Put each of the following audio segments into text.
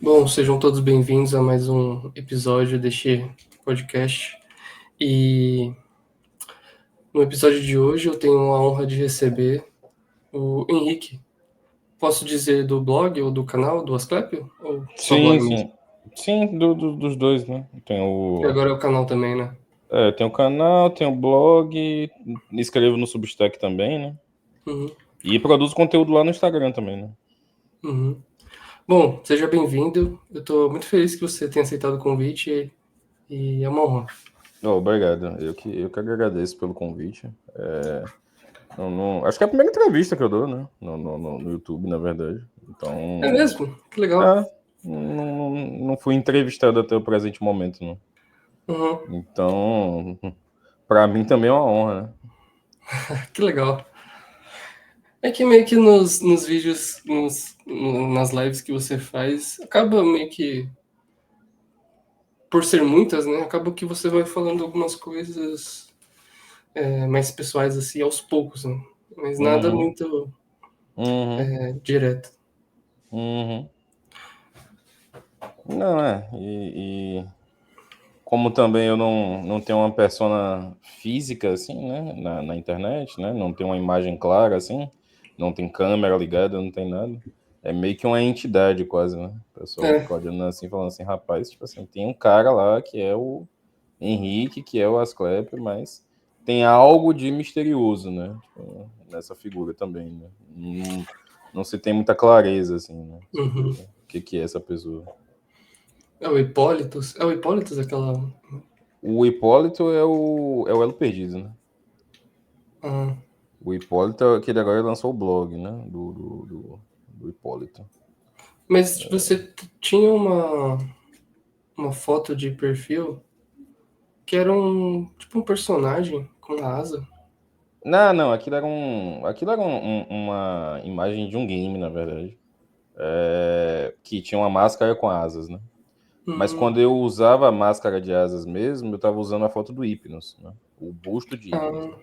Bom, sejam todos bem-vindos a mais um episódio deste podcast. E no episódio de hoje eu tenho a honra de receber o Henrique. Posso dizer do blog ou do canal do Asclepio? Ou só Sim, blog mesmo? sim. Sim, dos dois, né? E agora é o canal também, né? Tem o canal, tem o blog, escrevo no Substack também, né? Uhum, E produzo conteúdo lá no Instagram também, né? uhum. Bom, seja bem-vindo. Eu estou muito feliz que você tenha aceitado o convite e é uma honra. Oh, obrigado. Eu que agradeço pelo convite. Acho que é a primeira entrevista que eu dou, né? No YouTube, na verdade. É Então, mesmo? Que legal. é, não fui entrevistado até o presente momento, não. Uhum, Então, para mim também é uma honra, né? que legal. É que meio que nos vídeos, nas lives que você faz, acaba meio que por ser muitas, né, acaba que você vai falando algumas coisas mais pessoais assim aos poucos, né? Mas nada Uhum, muito uhum, direto. uhum. Não, e como também eu não tenho uma persona física, assim, né, na internet, né, não tenho uma imagem clara, assim, não tem câmera ligada, não tem nada. É meio que uma entidade quase, né? O pessoal É, fica olhando assim, falando assim, rapaz, tipo assim, tem um cara lá que é o Henrique, que é o Asclepio, mas tem algo de misterioso, né, tipo, nessa figura também, né? Não se tem muita clareza, assim, né, sobre uhum. o que é essa pessoa. É o Hipólitos. É o Hipólitos aquela. O Hipólito é o Elo Perdido, né? Ah, O Hipólito, que ele agora lançou o blog, né? Do Hipólito. mas você tinha uma foto de perfil que era um tipo um personagem com asa. Não, uma imagem de um game, na verdade. Que tinha uma máscara com asas, né? Mas Hum, quando eu usava a máscara de asas mesmo, eu tava usando a foto do Hypnos, né? O busto de Hypnos, né?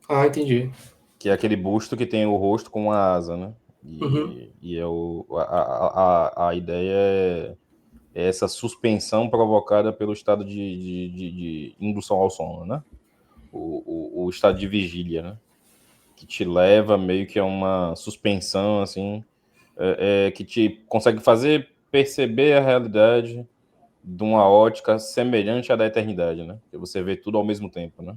ah, entendi. Que é aquele busto que tem o rosto com uma asa, né? Uhum, E a ideia é essa suspensão provocada pelo estado de indução ao sono, né? O estado de vigília, né? Que te leva meio que a uma suspensão, assim, que te consegue fazer perceber a realidade de uma ótica semelhante à da eternidade, né? Que você vê tudo ao mesmo tempo, né?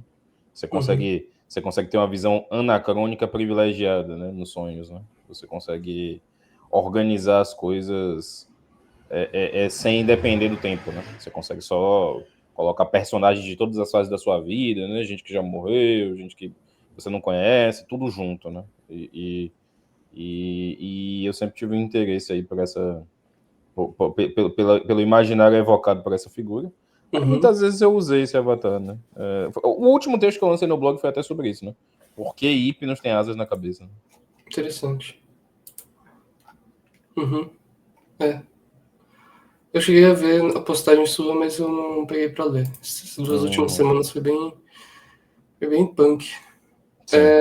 uhum, Você consegue ter uma visão anacrônica privilegiada, né? Nos sonhos, né? Você consegue organizar as coisas sem depender do tempo, né? Você consegue só colocar personagens de todas as fases da sua vida, né? Gente que já morreu, gente que você não conhece, tudo junto, né? E eu sempre tive um interesse aí por essa, pelo imaginário evocado por essa figura. Aí uhum. muitas vezes eu usei esse avatar, né? O último texto que eu lancei no blog foi até sobre isso, né? Por que Hipnos tem asas na cabeça? Né? Interessante. Uhum. É. Eu cheguei a ver a postagem sua, mas eu não peguei pra ler. Essas duas últimas Uhum. semanas foi bem punk. Sim.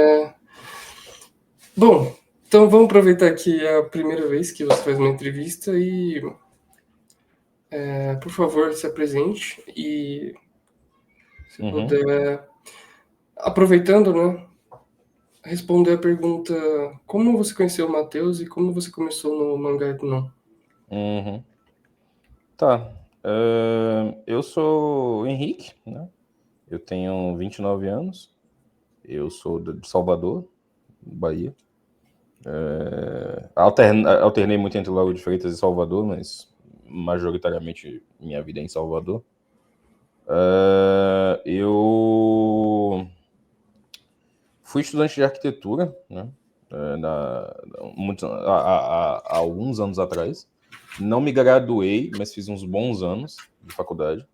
Bom, então vamos aproveitar que é a primeira vez que você faz uma entrevista e, por favor, se apresente e, se Uhum. puder, aproveitando, né, responder a pergunta como você conheceu o Matheus e como você começou no Mangá Não. Uhum. Tá. Eu sou o Henrique, né? Eu tenho 29 anos. Eu sou de Salvador, Bahia. Alternei muito entre Lago de Freitas e Salvador, mas majoritariamente minha vida é em Salvador. Eu fui estudante de arquitetura, né? Há alguns anos atrás. Não me graduei, mas fiz uns bons anos de faculdade.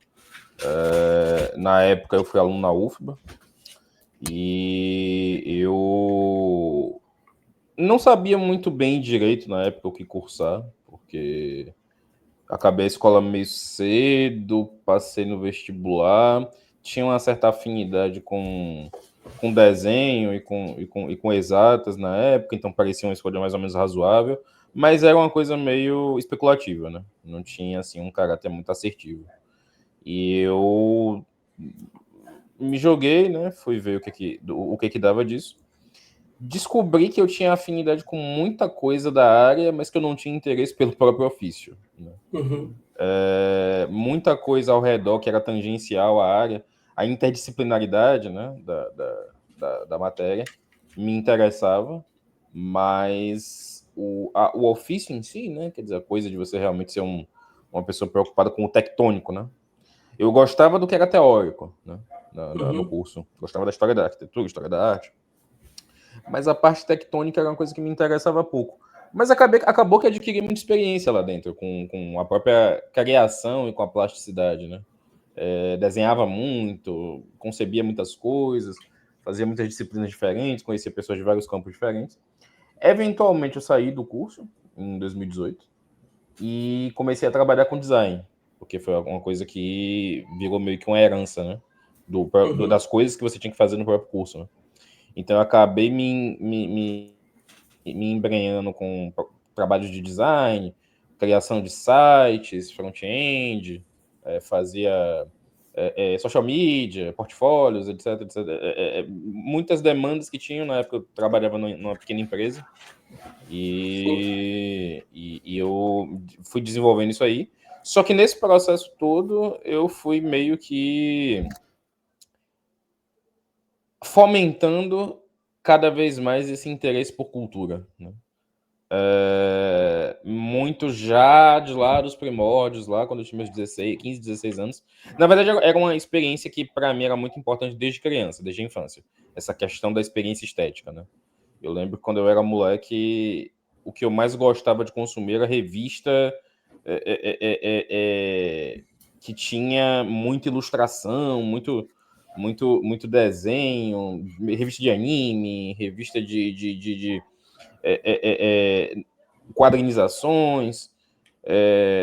Na época eu fui aluno na UFBA e eu não sabia muito bem direito na época o que cursar, porque acabei a escola meio cedo, passei no vestibular, tinha uma certa afinidade com desenho e com exatas na época, então parecia uma escolha mais ou menos razoável, mas era uma coisa meio especulativa, né? Não tinha, assim, um caráter muito assertivo. E eu me joguei, né? Fui ver o que dava disso. Descobri que eu tinha afinidade com muita coisa da área, mas que eu não tinha interesse pelo próprio ofício, né? Uhum. Muita coisa ao redor que era tangencial à área, a interdisciplinaridade, né, da matéria me interessava, mas o ofício em si, né, quer dizer, a coisa de você realmente ser uma pessoa preocupada com o tectônico, né? Eu gostava do que era teórico, né, no Uhum. curso. Gostava da história da arquitetura, história da arte, mas a parte tectônica era uma coisa que me interessava pouco. Mas acabou que adquiri muita experiência lá dentro, com a própria criação e com a plasticidade, né? Desenhava muito, concebia muitas coisas, fazia muitas disciplinas diferentes, conhecia pessoas de vários campos diferentes. Eventualmente eu saí do curso, em 2018, e comecei a trabalhar com design, porque foi alguma coisa que virou meio que uma herança, né? Uhum. Das coisas que você tinha que fazer no próprio curso, né? Então eu acabei me embrenhando com trabalhos de design, criação de sites, front-end, fazia social media, portfólios, etc, etc. Muitas demandas que tinham na época. Eu trabalhava numa pequena empresa Sim. e eu fui desenvolvendo isso aí. Só que nesse processo todo eu fui meio que fomentando cada vez mais esse interesse por cultura, né? Muito já de lá dos primórdios, lá quando eu tinha meus 16, 15, 16 anos. Na verdade, era uma experiência que para mim era muito importante desde criança, desde a infância. Essa questão da experiência estética, né? Eu lembro que quando eu era moleque, o que eu mais gostava de consumir era revista é, é, é, é, é, que tinha muita ilustração, muito desenho, revista de anime, revista de é, é, é, quadrinizações,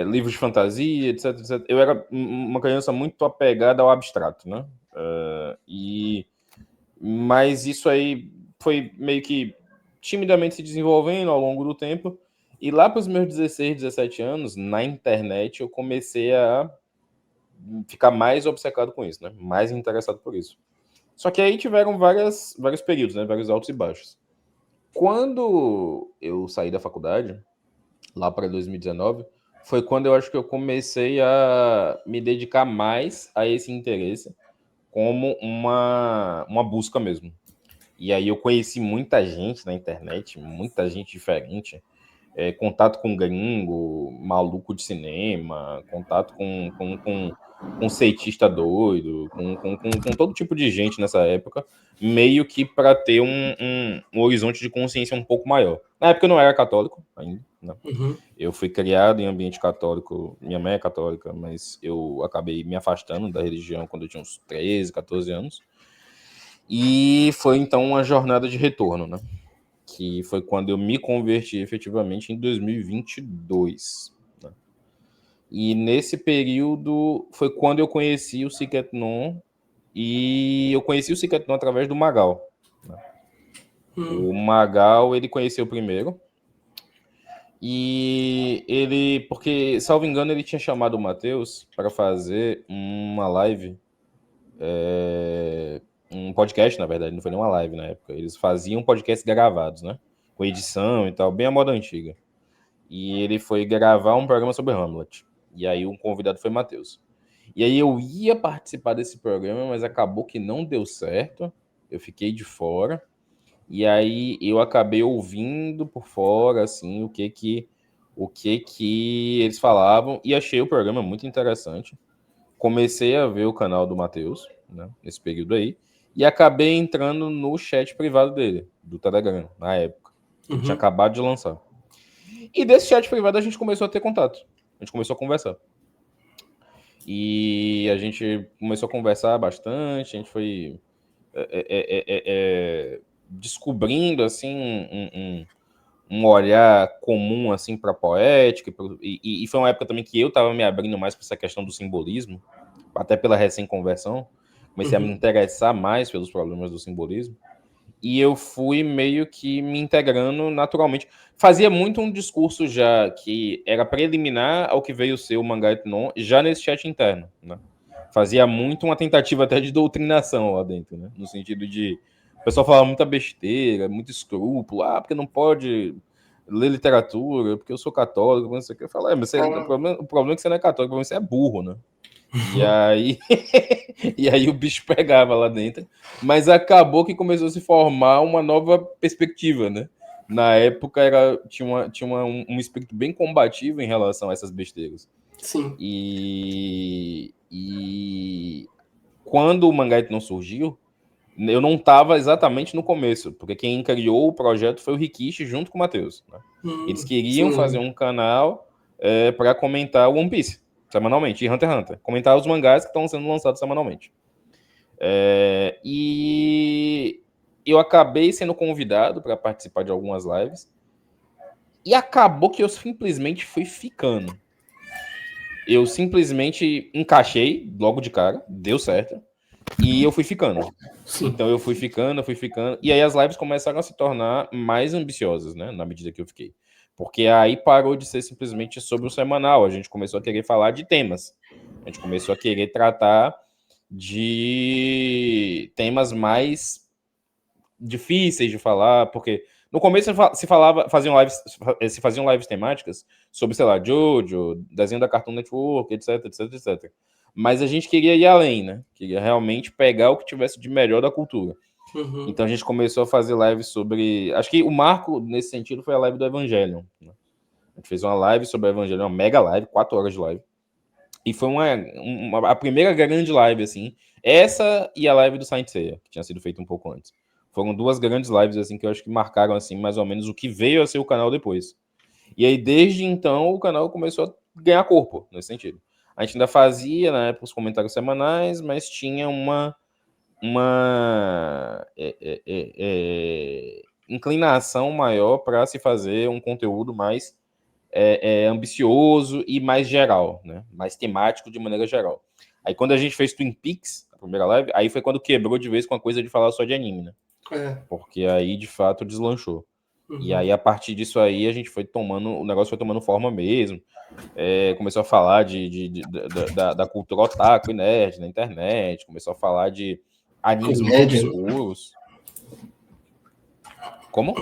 livros de fantasia, etc, etc. Eu era uma criança muito apegada ao abstrato, né? Mas isso aí foi meio que timidamente se desenvolvendo ao longo do tempo. E lá para os meus 16, 17 anos, na internet, eu comecei a ficar mais obcecado com isso, né? Mais interessado por isso. Só que aí tiveram vários períodos, né? Vários altos e baixos. Quando eu saí da faculdade, lá para 2019, foi quando eu acho que eu comecei a me dedicar mais a esse interesse como uma busca mesmo. E aí eu conheci muita gente na internet, muita gente diferente, contato com gringo, maluco de cinema, contato com cientista doido, com todo tipo de gente nessa época, meio que para ter um horizonte de consciência um pouco maior. Na época eu não era católico ainda, né? Uhum. Eu fui criado em ambiente católico, minha mãe é católica, mas eu acabei me afastando da religião quando eu tinha uns 13, 14 anos. E foi então uma jornada de retorno, né? Que foi quando eu me converti efetivamente em 2022. Né? E nesse período foi quando eu conheci o Ciquetnon, e eu conheci o Ciquetnon através do Magal. Né? O Magal, ele conheceu primeiro, e ele, porque, salvo engano, ele tinha chamado o Matheus para fazer uma live, um podcast, na verdade, não foi nem uma live na época. Eles faziam podcasts gravados, né? Com edição e tal, bem a moda antiga. E ele foi gravar um programa sobre Hamlet. E aí o convidado foi Matheus. E aí eu ia participar desse programa, mas acabou que não deu certo. Eu fiquei de fora. E aí eu acabei ouvindo por fora, assim, o que que eles falavam, e achei o programa muito interessante. Comecei a ver o canal do Matheus, né, nesse período aí, e acabei entrando no chat privado dele, do Telegram, na época, que ele tinha Uhum. acabado de lançar. E desse chat privado a gente começou a ter contato. A gente começou a conversar. E a gente começou a conversar bastante, a gente foi descobrindo assim um olhar comum assim para poética, e foi uma época também que eu estava me abrindo mais para essa questão do simbolismo, até pela recém-conversão, comecei a me Uhum. interessar mais pelos problemas do simbolismo. e eu fui meio que me integrando naturalmente. Fazia muito um discurso já que era preliminar ao que veio ser o Mangá Ethnon, já nesse chat interno, né? Fazia muito uma tentativa até de doutrinação lá dentro, né? No sentido de o pessoal falava muita besteira, muito escrúpulo, porque não pode ler literatura, porque eu sou católico, não sei o que. Eu falei, mas o problema é que você não é católico, você é burro, né? E aí, e aí o bicho pegava lá dentro, mas acabou que começou a se formar uma nova perspectiva, né? Na época tinha um espírito bem combativo em relação a essas besteiras. Sim. E quando o Mangá não surgiu, eu não estava exatamente no começo, porque quem criou o projeto foi o Rikishi junto com o Matheus, né? Eles queriam fazer um canal para comentar o One Piece semanalmente, e Hunter x Hunter. Comentar os mangás que estão sendo lançados semanalmente. E eu acabei sendo convidado para participar de algumas lives, e acabou que eu simplesmente fui ficando. Eu simplesmente encaixei logo de cara, deu certo, e eu fui ficando. Sim. Então eu fui ficando, e aí as lives começaram a se tornar mais ambiciosas, né, na medida que eu fiquei. Porque aí parou de ser simplesmente sobre o semanal, a gente começou a querer falar de temas. A gente começou a querer tratar de temas mais difíceis de falar, porque no começo se faziam lives temáticas sobre, sei lá, Jojo, desenho da Cartoon Network, etc, etc, etc. Mas a gente queria ir além, né? Queria realmente pegar o que tivesse de melhor da cultura. Então a gente começou a fazer lives sobre... Acho que o marco, nesse sentido, foi a live do Evangelion, né? A gente fez uma live sobre o Evangelion, uma mega live, 4 horas de live. E foi a primeira grande live, assim. Essa e a live do Saint Seiya, que tinha sido feita um pouco antes. Foram duas grandes lives, assim, que eu acho que marcaram, assim, mais ou menos o que veio a ser o canal depois. E aí, desde então, o canal começou a ganhar corpo, nesse sentido. A gente ainda fazia, na época, os comentários semanais, mas tinha uma inclinação maior para se fazer um conteúdo mais ambicioso e mais geral, né? Mais temático de maneira geral. Aí quando a gente fez Twin Peaks, a primeira live, aí foi quando quebrou de vez com a coisa de falar só de anime, né? Porque aí, de fato, deslanchou. E aí, a partir disso aí, a gente foi tomando... O negócio foi tomando forma mesmo. Começou a falar da cultura otaku e nerd na internet. Começou a falar de animes muito obscuros. Como?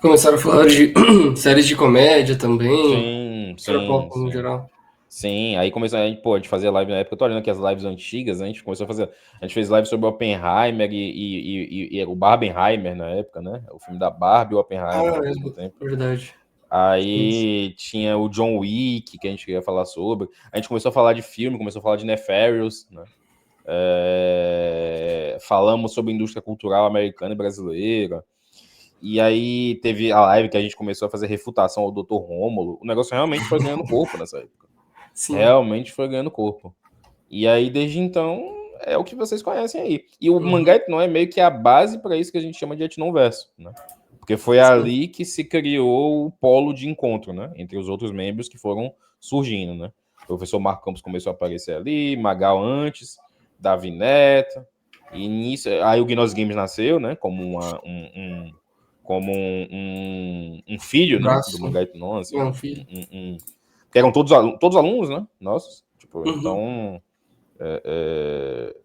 Começaram a falar de séries de comédia também. Sim. No geral. Sim, aí começou a gente fazia live na época, eu tô olhando aqui as lives antigas, né? A gente começou a fazer. A gente fez live sobre Oppenheimer e o Barbenheimer na época, né? O filme da Barbie e o Oppenheimer ao mesmo tempo. Verdade. Aí tinha o John Wick, que a gente queria falar sobre. A gente começou a falar de filme, começou a falar de Nefarious, né? Falamos sobre a indústria cultural americana e brasileira. E aí teve a live que a gente começou a fazer refutação ao Dr. Rômulo. O negócio realmente foi ganhando corpo nessa época. Sim. Realmente foi ganhando corpo. E aí, desde então, é o que vocês conhecem aí. E o Mangá Ethnon é meio que a base para isso que a gente chama de Etnonverso, né? Porque foi ali que se criou o polo de encontro, né? Entre os outros membros que foram surgindo, né? O professor Marco Campos começou a aparecer ali, Magal antes, Davi Neto, e nisso... Aí o Gnos Games nasceu, né? Como um filho, né? Do Mangá Ethnon, assim. Que eram todos alunos, né? Nossos. Tipo, então...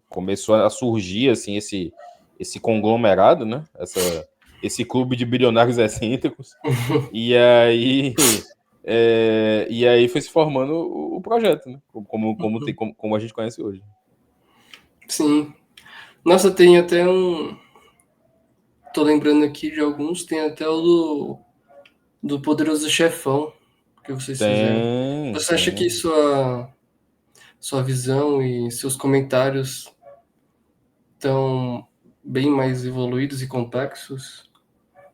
começou a surgir assim esse conglomerado, né? Esse clube de bilionários excêntricos. E aí foi se formando o projeto, né? Como a gente conhece hoje. Sim. Nossa, tem até um... Tô lembrando aqui de alguns, tem até o do Poderoso Chefão que vocês fizeram. Você acha que sua visão e seus comentários estão bem mais evoluídos e complexos?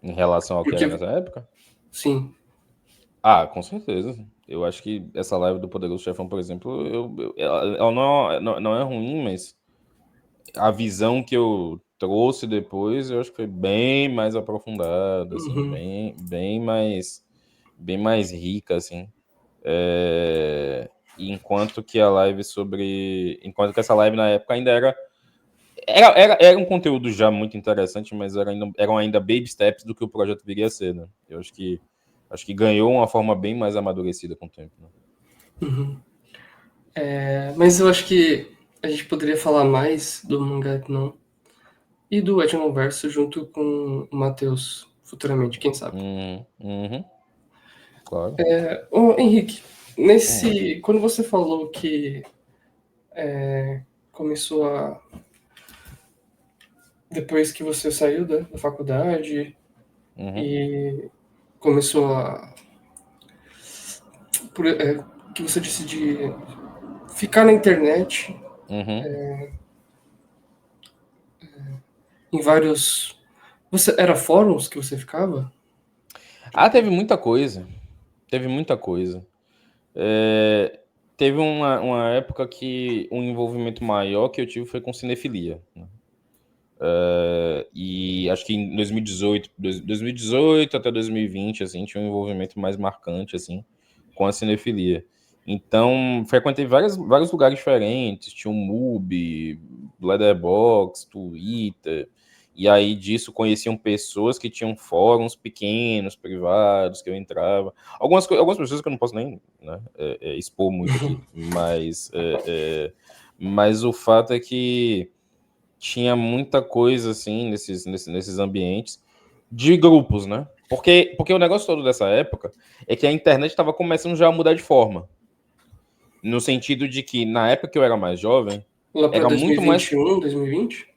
Em relação ao que era nessa época? Sim. Com certeza. Eu acho que essa live do Poderoso Chefão, por exemplo, ela não é ruim, mas a visão que eu trouxe depois, eu acho que foi bem mais aprofundada, assim, bem mais rica, assim. Enquanto que essa live na época ainda era Era um conteúdo já muito interessante, mas eram ainda baby steps do que o projeto viria a ser, né? Eu acho que ganhou uma forma bem mais amadurecida com o tempo, né? Mas eu acho que a gente poderia falar mais do mangá não e do Etnoverso junto com o Matheus futuramente, quem sabe. Uhum, claro. Ô, Henrique, Hum, quando você falou que começou a depois que você saiu da faculdade uhum, e começou a que você disse de ficar na internet uhum. em vários. Você era fóruns que você ficava? Ah, teve muita coisa. Teve muita coisa. É, teve uma época que um envolvimento maior que eu tive foi com cinefilia, né? E acho que em 2018 até 2020, assim, tinha um envolvimento mais marcante, assim, com a cinefilia. Então, frequentei vários lugares diferentes, tinha o MUBI, Letterboxd, Twitter, e aí disso conheciam pessoas que tinham fóruns pequenos, privados, que eu entrava. Algumas pessoas que eu não posso nem, né, expor muito aqui, mas o fato é que tinha muita coisa assim nesses ambientes de grupos, né? Porque o negócio todo dessa época é que a internet estava começando já a mudar de forma. No sentido de que, na época que eu era mais jovem, Lá para era muito mais. 2021, 2020?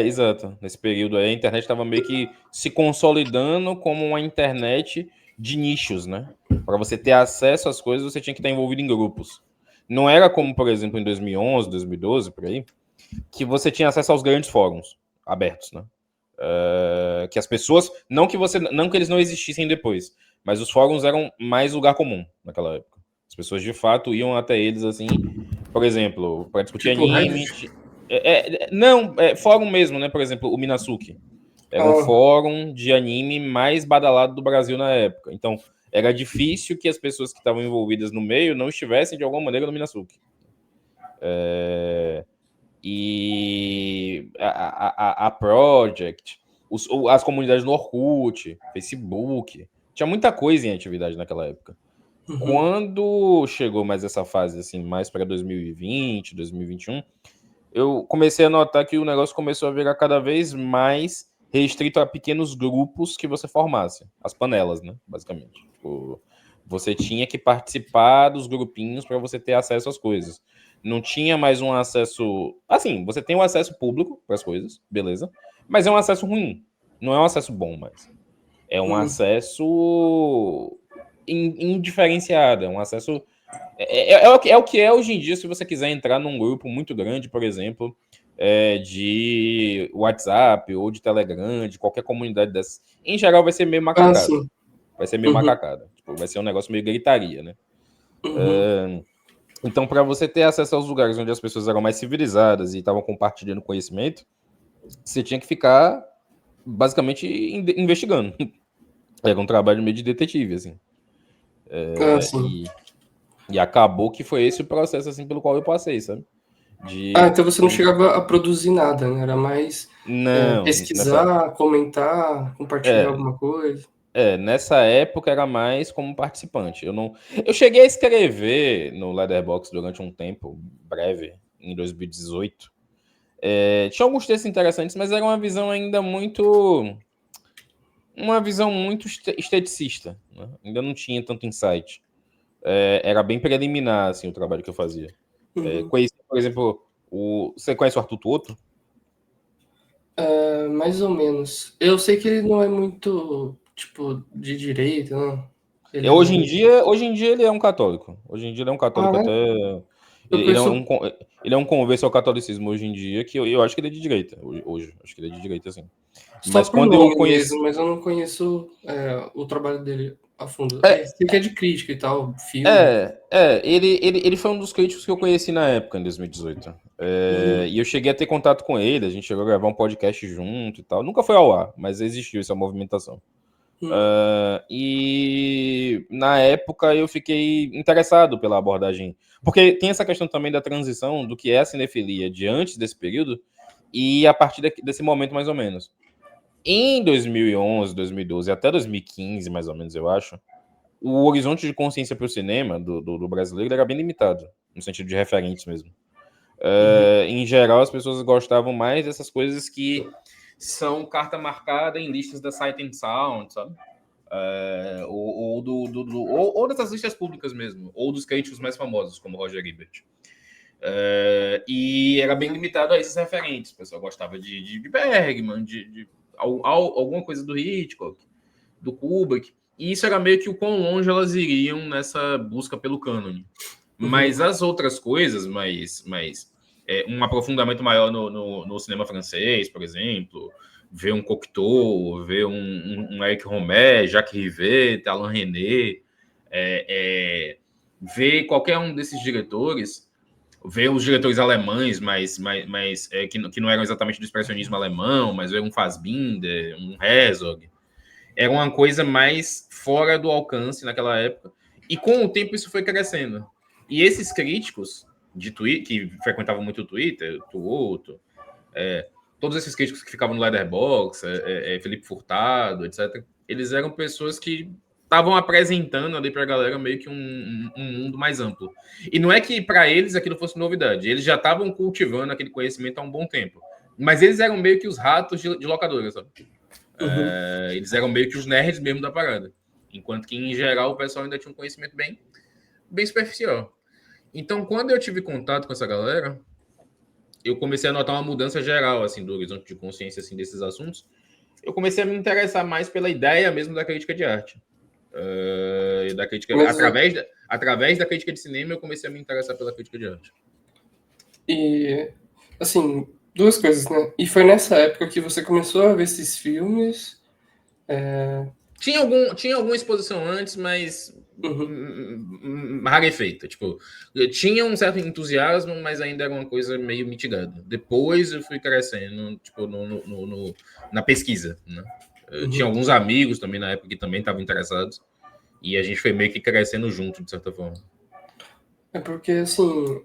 Exato. Nesse período aí, a internet estava meio que se consolidando como uma internet de nichos, né? Para você ter acesso às coisas, você tinha que estar envolvido em grupos. Não era como, por exemplo, em 2011, 2012, por aí, que você tinha acesso aos grandes fóruns abertos, né? Que as pessoas, não que eles não existissem depois, mas os fóruns eram mais lugar comum naquela época. As pessoas de fato iam até eles assim, por exemplo, para discutir Tipo anime. Reddit? Não, fórum mesmo, né? Por exemplo, o Minazuki era o Ah, fórum de anime mais badalado do Brasil na época. Então, era difícil que as pessoas que estavam envolvidas no meio não estivessem de alguma maneira no Minazuki. E a Project, as comunidades no Orkut, Facebook, tinha muita coisa em atividade naquela época. Quando chegou mais essa fase, assim, mais para 2020, 2021, eu comecei a notar que o negócio começou a virar cada vez mais restrito a pequenos grupos que você formasse. As panelas, né? Basicamente. Tipo, você tinha que participar dos grupinhos para você ter acesso às coisas. Não tinha mais um acesso. Assim, você tem um acesso público para as coisas, beleza. Mas é um acesso ruim. Não é um acesso bom mais. É um acesso indiferenciado. É um acesso. É o que é hoje em dia, se você quiser entrar num grupo muito grande, por exemplo, de WhatsApp ou de Telegram, de qualquer comunidade dessas. Em geral, vai ser meio ah, macacada. sim. Vai ser meio Uhum, macacada. Tipo, vai ser um negócio meio gritaria, né? uhum. Então, para você ter acesso aos lugares onde as pessoas eram mais civilizadas e estavam compartilhando conhecimento, você tinha que ficar basicamente investigando. Era um trabalho meio de detetive, assim. Ah, É, sim. e acabou que foi esse o processo assim pelo qual eu passei, sabe? Ah, De então você não chegava a produzir nada, né? Era mais não, pesquisar, comentar, compartilhar é, alguma coisa. nessa época era mais como participante. Eu cheguei a escrever no Letterboxd durante um tempo breve, em 2018. Tinha alguns textos interessantes, mas era uma visão muito esteticista, né? Ainda não tinha tanto insight. Era bem preliminar assim o trabalho que eu fazia. Uhum. Conheci, por exemplo, você conhece o Arthur Tuoto? Mais ou menos. Eu sei que ele não é muito, tipo, de direita, não. Ele é mais. Hoje em dia ele é um católico. Hoje em dia ele é um Ah, católico até. é? Eu Ele é conheço. ele é um converso ao catolicismo hoje em dia, que eu acho que ele é de direita. Hoje. Acho que ele é de direita, sim. Só Mas por quando eu nome conheci. mesmo, mas eu não conheço o trabalho dele a fundo. É, Sei que é de crítica e tal, filme. ele foi um dos críticos que eu conheci na época, em 2018. Uhum. E eu cheguei a ter contato com ele, a gente chegou a gravar um podcast junto e tal. Nunca foi ao ar, mas existiu essa movimentação. Uhum. E na época eu fiquei interessado pela abordagem, porque tem essa questão também da transição do que é a cinefilia de antes desse período E a partir desse momento, mais ou menos. Em 2011, 2012, até 2015, mais ou menos, eu acho, o horizonte de consciência para o cinema do brasileiro era bem limitado, no sentido de referentes mesmo. Uhum. Em geral, as pessoas gostavam mais dessas coisas que são carta marcada em listas da Sight and Sound, sabe? Ou dessas listas públicas mesmo, ou dos críticos mais famosos, como Roger Ebert. E era bem limitado a esses referentes. O pessoal gostava de Bergman, alguma coisa do Hitchcock, do Kubrick. E isso era meio que o quão longe elas iriam nessa busca pelo cânone. Mas Uhum. as outras coisas, um aprofundamento maior no cinema francês, por exemplo, ver um Cocteau, ver um Eric Romer, Jacques Rivette, Alain René, ver qualquer um desses diretores, ver os diretores alemães, que não eram exatamente do expressionismo alemão, mas ver um Fassbinder, um Herzog, era uma coisa mais fora do alcance naquela época. E com o tempo isso foi crescendo. E esses críticos de Twitter, que frequentavam muito o Twitter, Tuoto, todos esses críticos que ficavam no Letterboxd, Felipe Furtado, etc., eles eram pessoas que estavam apresentando ali para a galera meio que um mundo mais amplo. E não é que para eles aquilo fosse novidade, eles já estavam cultivando aquele conhecimento há um bom tempo. Mas eles eram meio que os ratos de locadora, sabe? Uhum. Eles eram meio que os nerds mesmo da parada. Enquanto que, em geral, o pessoal ainda tinha um conhecimento bem superficial. Então, quando eu tive contato com essa galera, eu comecei a notar uma mudança geral, assim, do horizonte de consciência, assim, desses assuntos. Eu comecei a me interessar mais pela ideia mesmo da crítica de arte. Da crítica, Mas, através da crítica de cinema, eu comecei a me interessar pela crítica de arte. e, assim, duas coisas, né? E foi nessa época que você começou a ver esses filmes. Tinha alguma exposição antes, mas Uhum. rarefeita. Tipo, tinha um certo entusiasmo, mas ainda era uma coisa meio mitigada. Depois eu fui crescendo, tipo, na pesquisa, né? Eu tinha Uhum. alguns amigos também na época que também estavam interessados. E a gente foi meio que crescendo junto, de certa forma. É porque, assim,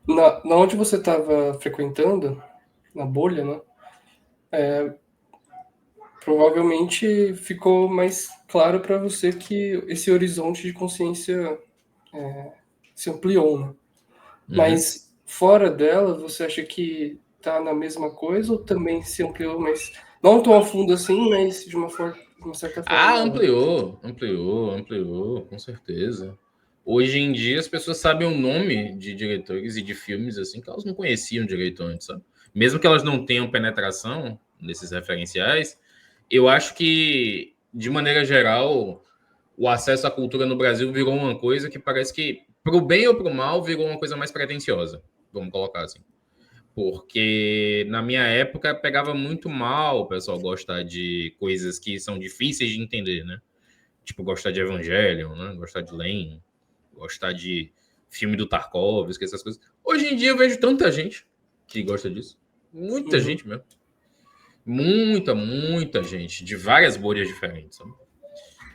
na onde você estava frequentando, na bolha, né? Provavelmente ficou mais claro para você que esse horizonte de consciência se ampliou, né? Uhum. Mas fora dela, você acha que tá na mesma coisa ou também se ampliou, mas não tão a fundo assim, mas de uma certa forma Ah, maior? ampliou, com certeza. Hoje em dia as pessoas sabem o nome de diretores e de filmes assim que elas não conheciam direito antes, sabe? Mesmo que elas não tenham penetração nesses referenciais, eu acho que, de maneira geral, o acesso à cultura no Brasil virou uma coisa que parece que, pro bem ou pro mal, virou uma coisa mais pretensiosa, vamos colocar assim. Porque na minha época pegava muito mal o pessoal gostar de coisas que são difíceis de entender, né? Tipo, gostar de Evangelion, né? Gostar de Lane, gostar de filme do Tarkovsky, essas coisas. Hoje em dia eu vejo tanta gente que gosta disso. Muita Uhum. gente mesmo. Muita gente, de várias bolhas diferentes. Sabe?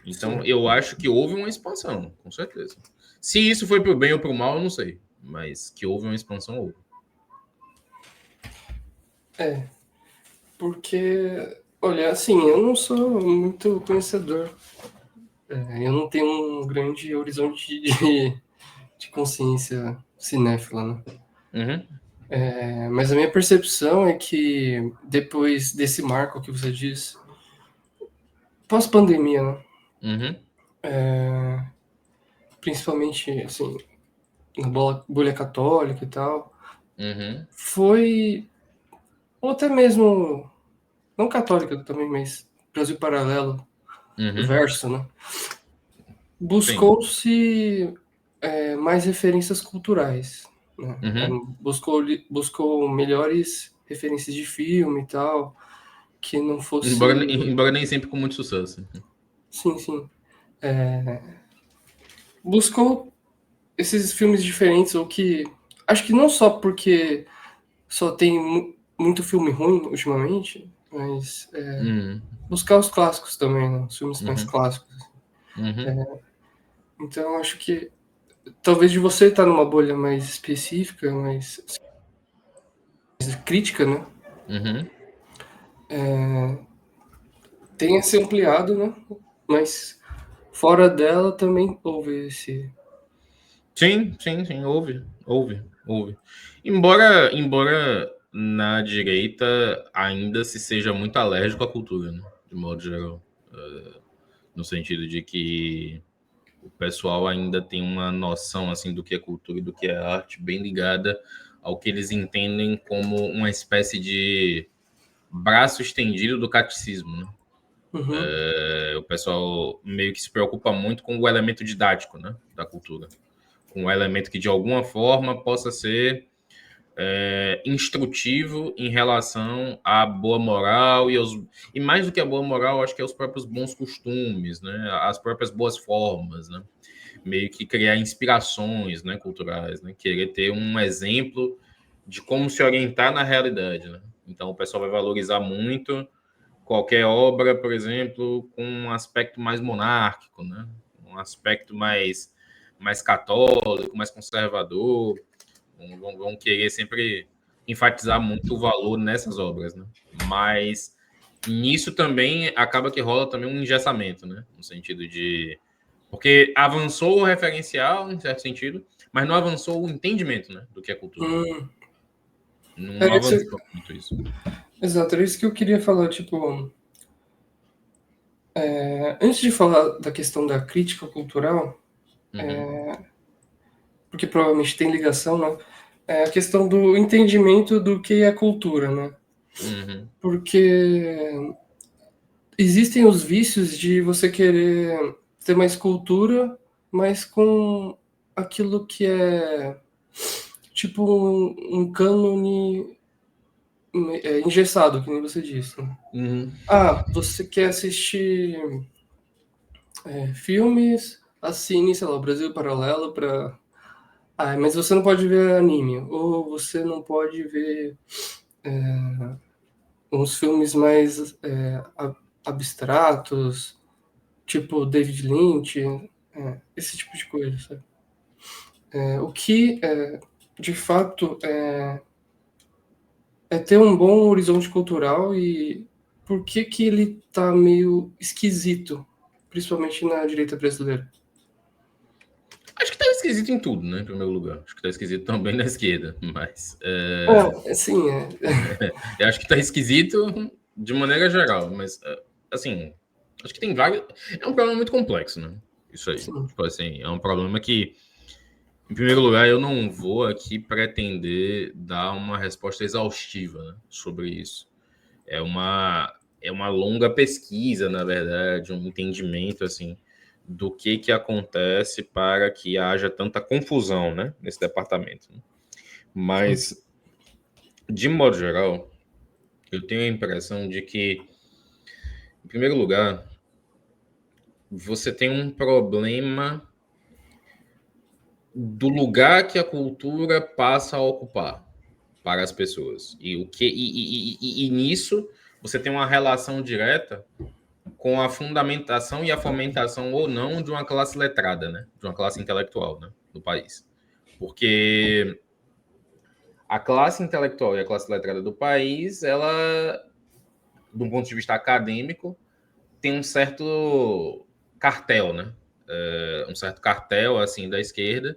Então, Sim. eu acho que houve uma expansão, com certeza. Se isso foi pro bem ou pro mal, eu não sei. Mas que houve uma expansão, houve. É, porque, olha, assim, eu não sou muito conhecedor. Eu não tenho um grande horizonte de consciência cinéfila, né? Uhum, Mas a minha percepção é que depois desse marco que você diz, pós-pandemia, né? uhum, Principalmente, assim, na bolha católica e tal, uhum, foi, ou até mesmo, não católica também, mas Brasil Paralelo, uhum. Verso, né? Sim. Buscou-se mais referências culturais, né? Uhum. Buscou melhores referências de filme e tal, que não Embora, fosse... embora nem sempre com muito sucesso. Sim, sim. Buscou esses filmes diferentes, ou que... Acho que não só porque só tem muito filme ruim ultimamente, mas Uhum, buscar os clássicos também, né? Os filmes mais uhum, clássicos. uhum, Então acho que talvez de você estar numa bolha mais específica, mais crítica, né? Uhum. Tenha se ampliado, né? Mas fora dela também houve esse. Sim, sim, sim, houve. Embora na direita ainda se seja muito alérgico à cultura, né? De modo geral. No sentido de que o pessoal ainda tem uma noção assim do que é cultura e do que é arte bem ligada ao que eles entendem como uma espécie de braço estendido do catecismo, né? Uhum. O pessoal meio que se preocupa muito com o elemento didático, né, da cultura, com o elemento que de alguma forma possa ser instrutivo em relação à boa moral e mais do que a boa moral, acho que é os próprios bons costumes, né, as próprias boas formas, né, meio que criar inspirações, né, culturais, né, querer ter um exemplo de como se orientar na realidade, né? Então o pessoal vai valorizar muito qualquer obra, por exemplo, com um aspecto mais monárquico, né? Um aspecto mais católico, mais conservador. Vão querer sempre enfatizar muito o valor nessas obras, né? Mas nisso também acaba que rola também um engessamento, né? No sentido de... Porque avançou o referencial, em certo sentido, mas não avançou o entendimento, né? Do que é cultura. Hum. Não É isso, avançou muito isso. exato, era isso que eu queria falar. Tipo, antes de falar da questão da crítica cultural, Uhum, porque provavelmente tem ligação, né? É a questão do entendimento do que é cultura, né? uhum, Porque existem os vícios de você querer ter mais cultura, mas com aquilo que é tipo um cânone engessado, que nem você disse, né? uhum, Ah, você quer assistir filmes, assine, sei lá, o Brasil Paralelo para. Ah, mas você não pode ver anime, ou você não pode ver uns filmes mais abstratos, tipo David Lynch, esse tipo de coisa, sabe? O que, de fato, é ter um bom horizonte cultural e por que que ele tá meio esquisito, principalmente na direita brasileira? Acho que tá esquisito em tudo, né? Em primeiro lugar. Acho que tá esquisito também na esquerda. Mas Assim, eu acho que tá esquisito de maneira geral. Mas, assim, acho que tem vários. É um problema muito complexo, né? Isso aí. sim. Tipo assim, é um problema que, em primeiro lugar, eu não vou aqui pretender dar uma resposta exaustiva, né, sobre isso. É uma longa pesquisa, na verdade, um entendimento, assim, do que acontece para que haja tanta confusão, né, nesse departamento, né? Sim. Mas, de modo geral, eu tenho a impressão de que, em primeiro lugar, você tem um problema do lugar que a cultura passa a ocupar para as pessoas. E nisso você tem uma relação direta com a fundamentação e a fomentação ou não de uma classe letrada, né? De uma classe intelectual, né? No país. Porque a classe intelectual e a classe letrada do país, ela, do ponto de vista acadêmico, tem um certo cartel, né? Um certo cartel, assim, da esquerda,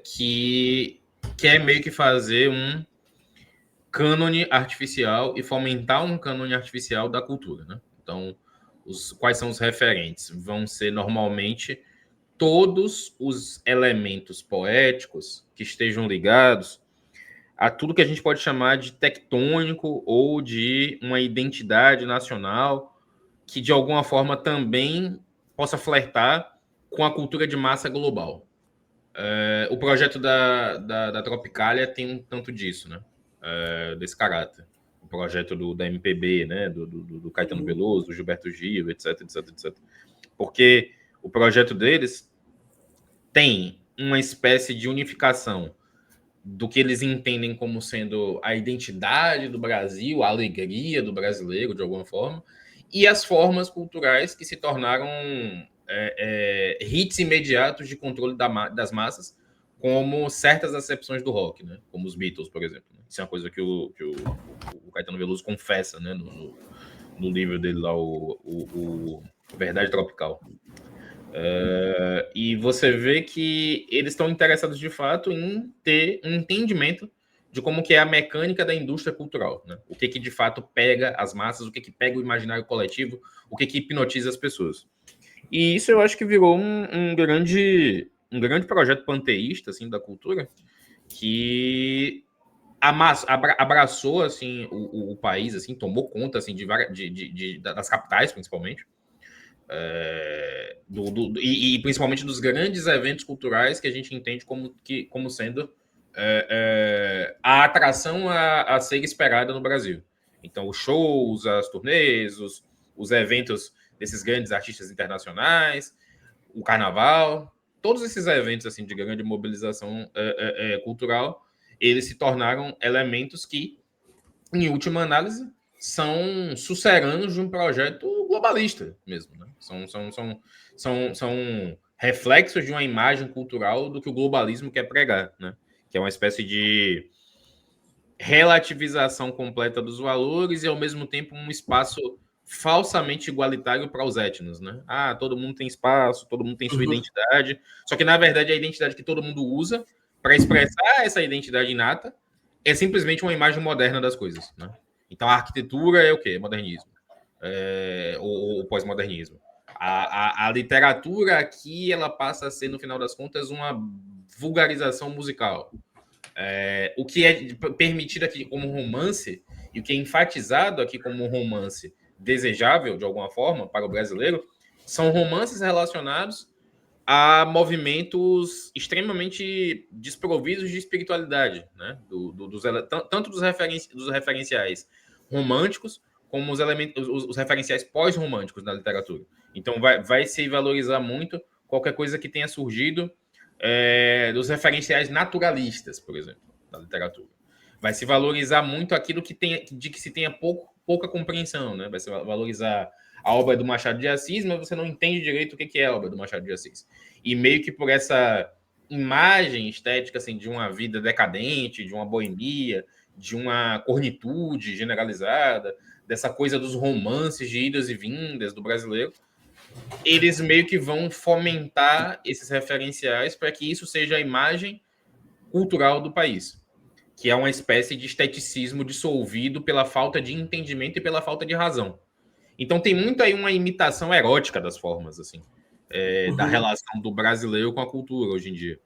que quer meio que fazer um cânone artificial e fomentar um cânone artificial da cultura, né? Então, quais são os referentes? Vão ser normalmente todos os elementos poéticos que estejam ligados a tudo que a gente pode chamar de tectônico ou de uma identidade nacional que de alguma forma também possa flertar com a cultura de massa global. O projeto da Tropicália tem um tanto disso, né? Desse caráter. O projeto da MPB, né? Do Caetano Uhum. Veloso, do Gilberto Gil, etc, etc, etc. Porque o projeto deles tem uma espécie de unificação do que eles entendem como sendo a identidade do Brasil, a alegria do brasileiro, de alguma forma, e as formas culturais que se tornaram hits imediatos de controle das massas, como certas acepções do rock, né? Como os Beatles, por exemplo. Isso é uma coisa que o Caetano Veloso confessa, né, no livro dele lá, o Verdade Tropical. E você vê que eles estão interessados de fato em ter um entendimento de como que é a mecânica da indústria cultural, né? O que de fato pega as massas, o que pega o imaginário coletivo, o que hipnotiza as pessoas. E isso eu acho que virou um grande projeto panteísta assim, da cultura, que abraçou assim, o país, assim, tomou conta assim, das capitais, principalmente, e principalmente dos grandes eventos culturais que a gente entende como sendo a atração a ser esperada no Brasil. Então, os shows, as turnês, os eventos desses grandes artistas internacionais, o carnaval, todos esses eventos assim de grande mobilização cultural, eles se tornaram elementos que, em última análise, são suceranos de um projeto globalista mesmo, né? São reflexos de uma imagem cultural do que o globalismo quer pregar, né? Que é uma espécie de relativização completa dos valores e, ao mesmo tempo, um espaço falsamente igualitário para os etnos, né? Ah, todo mundo tem espaço, todo mundo tem sua identidade, só que, na verdade, a identidade que todo mundo usa para expressar essa identidade inata é simplesmente uma imagem moderna das coisas, né? Então, a arquitetura é o quê? Modernismo. Ou pós-modernismo. A literatura aqui, ela passa a ser, no final das contas, uma vulgarização musical. O que é permitido aqui como romance e o que é enfatizado aqui como romance desejável, de alguma forma, para o brasileiro, são romances relacionados a movimentos extremamente desprovidos de espiritualidade, né? Tanto dos referenciais românticos como os referenciais pós-românticos na literatura. Então, vai se valorizar muito qualquer coisa que tenha surgido dos referenciais naturalistas, por exemplo, na literatura. Vai se valorizar muito aquilo de que se tenha pouca compreensão, né? Vai se valorizar a obra do Machado de Assis, mas você não entende direito o que é a obra do Machado de Assis. E meio que por essa imagem estética assim, de uma vida decadente, de uma boemia, de uma cornitude generalizada, dessa coisa dos romances de idas e vindas do brasileiro, eles meio que vão fomentar esses referenciais para que isso seja a imagem cultural do país, que é uma espécie de esteticismo dissolvido pela falta de entendimento e pela falta de razão. Então tem muito aí uma imitação erótica das formas, assim, da relação do brasileiro com a cultura hoje em dia.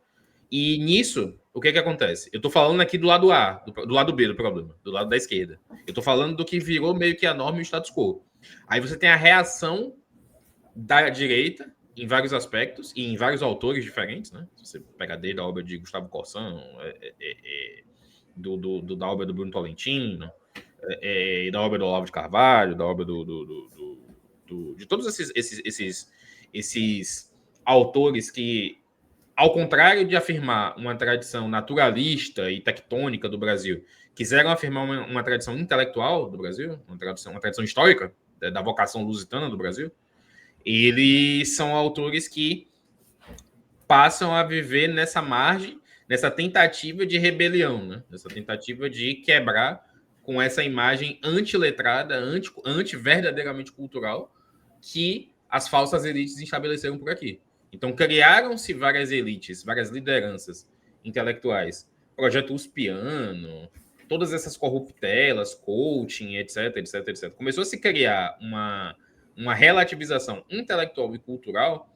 E nisso, o que acontece? Eu tô falando aqui do lado A, do lado B do problema, do lado da esquerda. Eu tô falando do que virou meio que a norma e o status quo. Aí você tem a reação da direita em vários aspectos e em vários autores diferentes, né? Se você pegar desde a obra de Gustavo Corsão, da obra do Bruno Tolentino, da obra do Olavo de Carvalho, da obra de todos esses autores que, ao contrário de afirmar uma tradição naturalista e tectônica do Brasil, quiseram afirmar uma tradição intelectual do Brasil, uma tradição histórica da vocação lusitana do Brasil. Eles são autores que passam a viver nessa margem, nessa tentativa de rebelião, né? Nessa tentativa de quebrar com essa imagem antiletrada, anti-verdadeiramente cultural, que as falsas elites estabeleceram por aqui. Então, criaram-se várias elites, várias lideranças intelectuais. Projeto Uspiano, todas essas corruptelas, coaching, etc, etc, etc. Começou a se criar uma relativização intelectual e cultural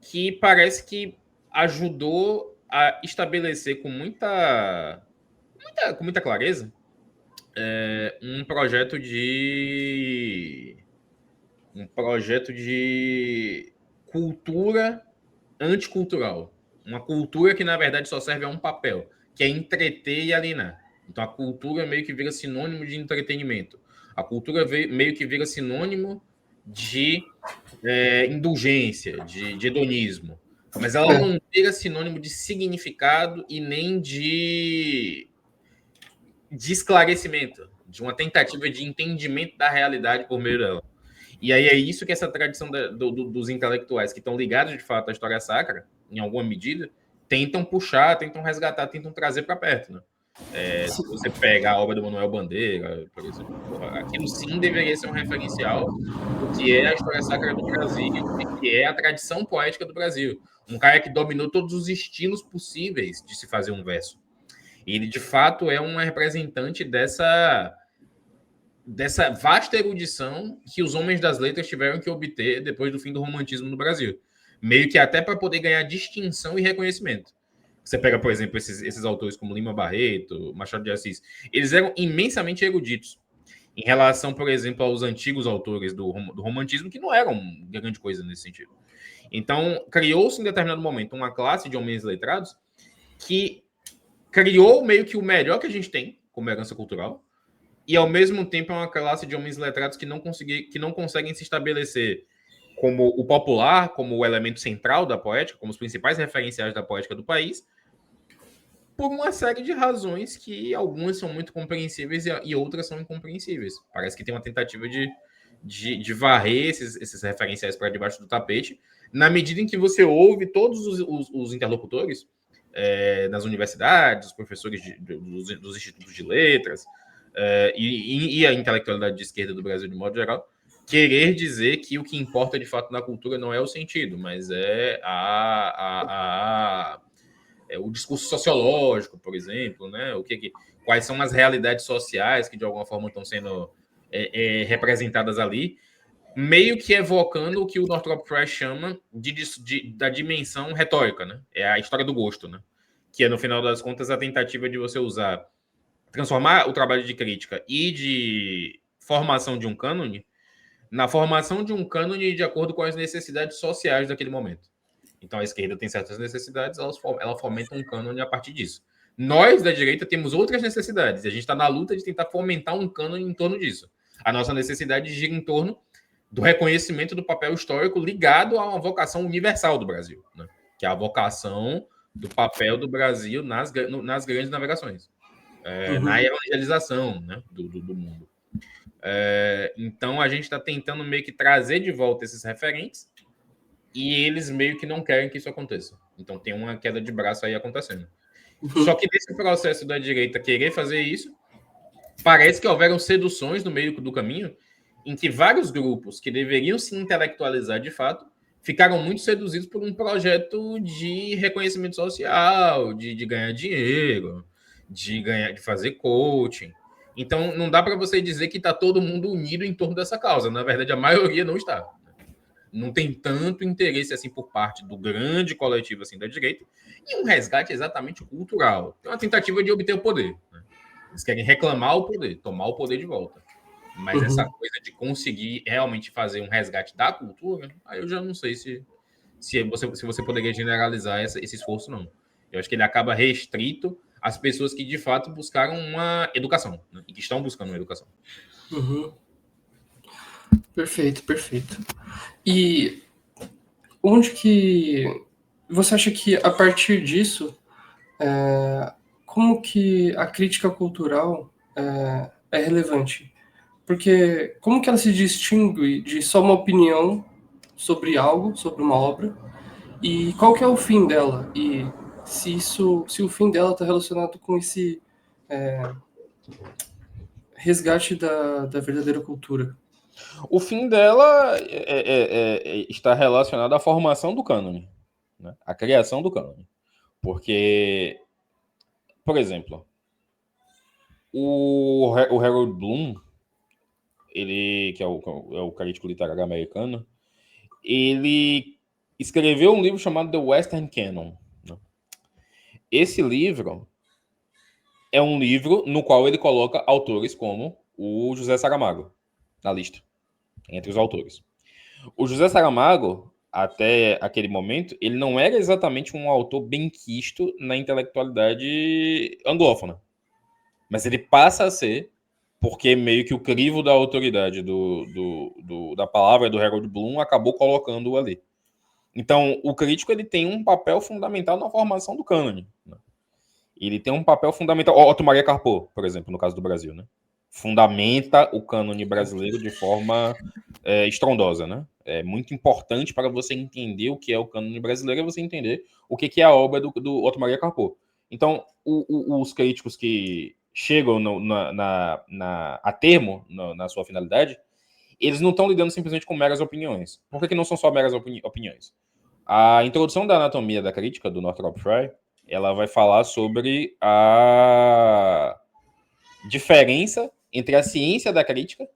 que parece que ajudou a estabelecer com muita clareza um projeto de cultura anticultural. Uma cultura que, na verdade, só serve a um papel, que é entreter e alienar. Então, a cultura meio que vira sinônimo de entretenimento. A cultura meio que vira sinônimo de indulgência, de hedonismo. Mas ela não vira sinônimo de significado e nem de esclarecimento, de uma tentativa de entendimento da realidade por meio dela. E aí é isso que essa tradição dos intelectuais que estão ligados, de fato, à história sacra, em alguma medida, tentam puxar, tentam resgatar, tentam trazer para perto, né? Se você pegar a obra do Manuel Bandeira, por exemplo, aquilo sim deveria ser um referencial do que é a história sacra do Brasil e que é a tradição poética do Brasil. Um cara que dominou todos os estilos possíveis de se fazer um verso. E ele, de fato, é um representante dessa vasta erudição que os homens das letras tiveram que obter depois do fim do romantismo no Brasil. Meio que até para poder ganhar distinção e reconhecimento. Você pega, por exemplo, esses autores como Lima Barreto, Machado de Assis, eles eram imensamente eruditos em relação, por exemplo, aos antigos autores do romantismo, que não eram grande coisa nesse sentido. Então, criou-se em determinado momento uma classe de homens letrados que criou meio que o melhor que a gente tem como herança cultural, e ao mesmo tempo é uma classe de homens letrados que não conseguem se estabelecer como o popular, como o elemento central da poética, como os principais referenciais da poética do país, por uma série de razões que algumas são muito compreensíveis e outras são incompreensíveis. Parece que tem uma tentativa de varrer esses referenciais para debaixo do tapete, na medida em que você ouve todos os interlocutores nas universidades, os professores dos institutos de letras, e a intelectualidade de esquerda do Brasil de modo geral, querer dizer que o que importa de fato na cultura não é o sentido, mas é o discurso sociológico, por exemplo, né? Quais são as realidades sociais que de alguma forma estão sendo representadas ali, meio que evocando o que o Northrop Frye chama da dimensão retórica, né? É a história do gosto, né? Que é, no final das contas, a tentativa de você transformar o trabalho de crítica e de formação de um cânone na formação de um cânone de acordo com as necessidades sociais daquele momento. Então, a esquerda tem certas necessidades, ela fomenta um cânone a partir disso. Nós, da direita, temos outras necessidades, e a gente está na luta de tentar fomentar um cânone em torno disso. A nossa necessidade gira em torno do reconhecimento do papel histórico ligado a uma vocação universal do Brasil, né? Que é a vocação do papel do Brasil nas grandes navegações, na evangelização, né, do mundo. Então, a gente está tentando meio que trazer de volta esses referentes e eles meio que não querem que isso aconteça. Então, tem uma queda de braço aí acontecendo. Só que nesse processo da direita querer fazer isso, parece que houveram seduções no meio do caminho em que vários grupos que deveriam se intelectualizar de fato ficaram muito seduzidos por um projeto de reconhecimento social, de ganhar dinheiro, de fazer coaching. Então, não dá para você dizer que está todo mundo unido em torno dessa causa. Na verdade, a maioria não está. Não tem tanto interesse assim por parte do grande coletivo assim da direita e um resgate exatamente cultural. É uma tentativa de obter o poder, né? Eles querem reclamar o poder, tomar o poder de volta. Mas essa coisa de conseguir realmente fazer um resgate da cultura, aí eu já não sei se você poderia generalizar esse esforço, não. Eu acho que ele acaba restrito às pessoas que, de fato, buscaram uma educação, né? E que estão buscando uma educação. Perfeito, perfeito. E onde que você acha que, a partir disso, como que a crítica cultural é relevante? Porque como que ela se distingue de só uma opinião sobre algo, sobre uma obra, e qual que é o fim dela? E se o fim dela está relacionado com esse resgate da verdadeira cultura? O fim dela está relacionado à formação do cânone, né? À criação do cânone. Porque, por exemplo, o Harold Bloom, ele, que é o crítico literário americano, ele escreveu um livro chamado The Western Canon. Esse livro é um livro no qual ele coloca autores como o José Saramago na lista, entre os autores. O José Saramago, até aquele momento, ele não era exatamente um autor benquisto na intelectualidade anglófona. Mas ele passa a ser, porque meio que o crivo da autoridade da palavra do Harold Bloom acabou colocando-o ali. Então, o crítico ele tem um papel fundamental na formação do cânone, né? Ele tem um papel fundamental. Otto Maria Carpo, por exemplo, no caso do Brasil, né? Fundamenta o cânone brasileiro de forma estrondosa, né? É muito importante para você entender o que é o cânone brasileiro, é você entender o que é a obra do Otto Maria Carpo. Então, os críticos que chegam a termo na sua finalidade, eles não estão lidando simplesmente com meras opiniões. Por que não são só meras opiniões? A introdução da anatomia da crítica, do Northrop Frye, ela vai falar sobre a diferença entre a ciência da crítica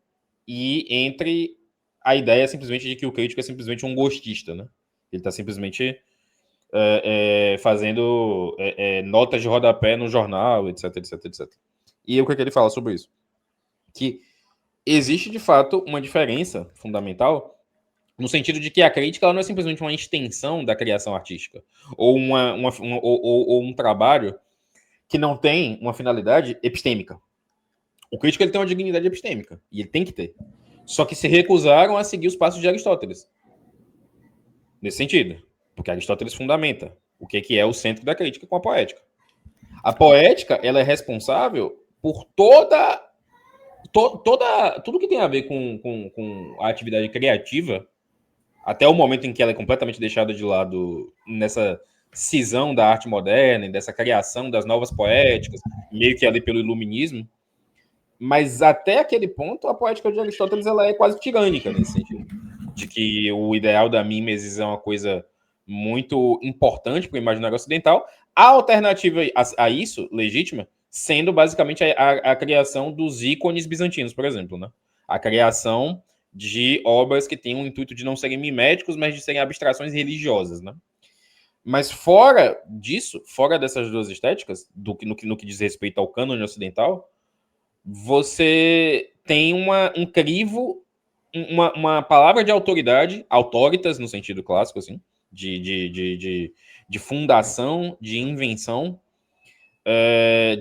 e entre a ideia simplesmente de que o crítico é simplesmente um gostista, né? Ele está simplesmente fazendo notas de rodapé no jornal, etc, etc, etc. E o que ele fala sobre isso? Que existe, de fato, uma diferença fundamental no sentido de que a crítica ela não é simplesmente uma extensão da criação artística ou, ou um trabalho que não tem uma finalidade epistêmica. O crítico ele tem uma dignidade epistêmica, e ele tem que ter. Só que se recusaram a seguir os passos de Aristóteles. Nesse sentido. Porque Aristóteles fundamenta o que é o centro da crítica com a poética. A poética ela é responsável por tudo que tem a ver com a atividade criativa, até o momento em que ela é completamente deixada de lado nessa cisão da arte moderna, dessa criação das novas poéticas, meio que ali pelo iluminismo. Mas até aquele ponto, a poética de Aristóteles ela é quase tirânica nesse sentido. De que o ideal da mimesis é uma coisa muito importante para o imaginário ocidental. A alternativa a isso, legítima, sendo basicamente a criação dos ícones bizantinos, por exemplo, né? A criação de obras que têm o intuito de não serem miméticos, mas de serem abstrações religiosas, né? Mas fora disso, fora dessas duas estéticas, no que diz respeito ao cânone ocidental, você tem um crivo, uma palavra de autoridade, autoritas no sentido clássico, assim, de fundação, de invenção,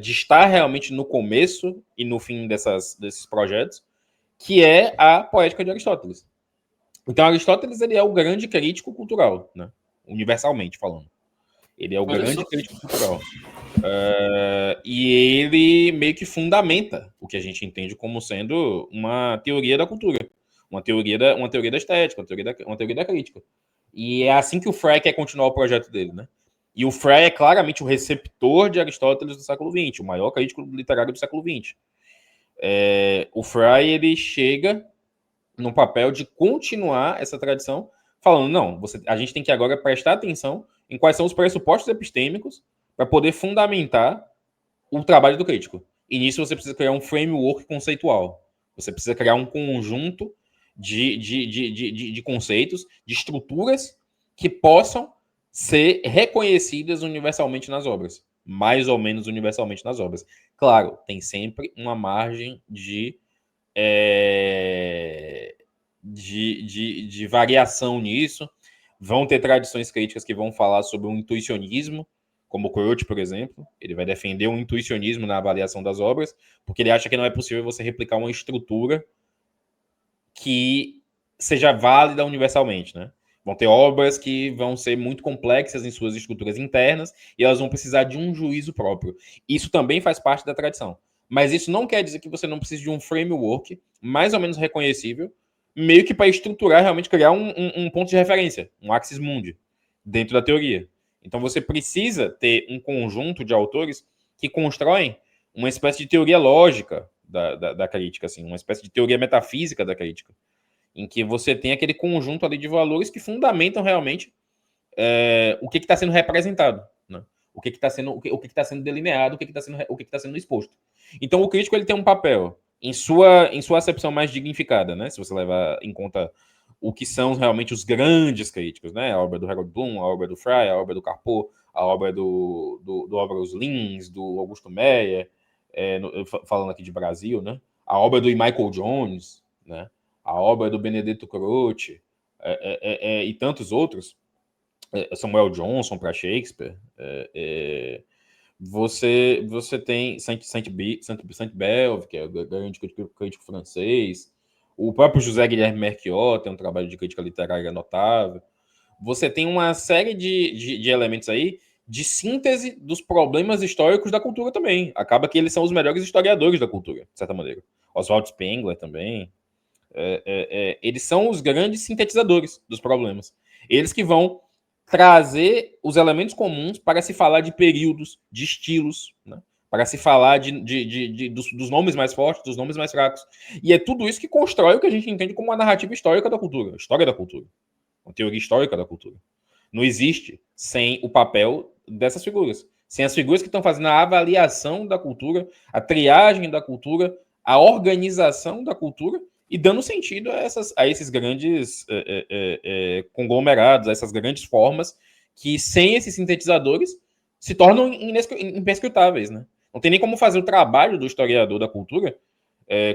de estar realmente no começo e no fim desses projetos, que é a poética de Aristóteles. Então, Aristóteles ele é o grande crítico cultural, né? Universalmente falando. Ele é o grande crítico cultural. E ele meio que fundamenta o que a gente entende como sendo uma teoria da cultura, uma teoria da estética, uma teoria da crítica. E é assim que o Frey quer continuar o projeto dele, né? E o Frey é claramente o receptor de Aristóteles do século XX, o maior crítico literário do século XX. O Frey ele chega no papel de continuar essa tradição, falando, não, a gente tem que agora prestar atenção em quais são os pressupostos epistêmicos para poder fundamentar o trabalho do crítico. E nisso você precisa criar um framework conceitual. Você precisa criar um conjunto de conceitos, de estruturas que possam ser reconhecidas universalmente nas obras. Mais ou menos universalmente nas obras. Claro, tem sempre uma margem de variação nisso. Vão ter tradições críticas que vão falar sobre um intuicionismo, como o Croce, por exemplo. Ele vai defender um intuicionismo na avaliação das obras, porque ele acha que não é possível você replicar uma estrutura que seja válida universalmente, né? Vão ter obras que vão ser muito complexas em suas estruturas internas e elas vão precisar de um juízo próprio. Isso também faz parte da tradição. Mas isso não quer dizer que você não precise de um framework mais ou menos reconhecível, meio que para estruturar, realmente criar um ponto de referência, um axis mundi, dentro da teoria. Então você precisa ter um conjunto de autores que constroem uma espécie de teoria lógica da crítica, assim, uma espécie de teoria metafísica da crítica, em que você tem aquele conjunto ali de valores que fundamentam realmente o que está sendo representado, né? O que está sendo delineado, o que está sendo exposto. Então o crítico ele tem um papel em sua acepção mais dignificada, né? Se você levar em conta o que são realmente os grandes críticos, né? A obra do Harold Bloom, a obra do Frey, a obra do Carpo, a obra do Álvaro Lins, do Augusto Meyer, falando aqui de Brasil, né? A obra do Michael Jones, né? A obra do Benedetto Croce, e tantos outros, Samuel Johnson para Shakespeare, você tem Saint-Beuve, que é o grande crítico francês, o próprio José Guilherme Merchior tem um trabalho de crítica literária notável. Você tem uma série de elementos aí de síntese dos problemas históricos da cultura também. Acaba que eles são os melhores historiadores da cultura, de certa maneira. Oswald Spengler também. Eles são os grandes sintetizadores dos problemas. Eles que vão trazer os elementos comuns para se falar de períodos, de estilos, né? Para se falar dos nomes mais fortes, dos nomes mais fracos. E é tudo isso que constrói o que a gente entende como uma narrativa histórica da cultura, a história da cultura, uma teoria histórica da cultura. Não existe sem o papel dessas figuras. Sem as figuras que estão fazendo a avaliação da cultura, a triagem da cultura, a organização da cultura e dando sentido a esses grandes conglomerados, a essas grandes formas que, sem esses sintetizadores, se tornam imprescrutáveis, né? Não tem nem como fazer o trabalho do historiador da cultura.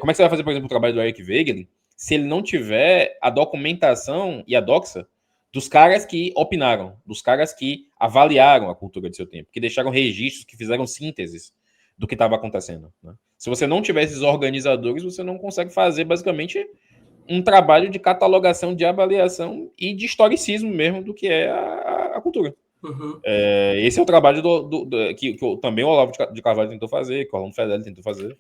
Como é que você vai fazer, por exemplo, o trabalho do Eric Wegelin se ele não tiver a documentação e a doxa dos caras que opinaram, dos caras que avaliaram a cultura de seu tempo, que deixaram registros, que fizeram sínteses do que estava acontecendo, né? Se você não tiver esses organizadores, você não consegue fazer, basicamente, um trabalho de catalogação, de avaliação e de historicismo mesmo do que é a cultura. Uhum. Esse é o trabalho que também o Olavo de Carvalho tentou fazer, que o Orlando Fedeli tentou fazer.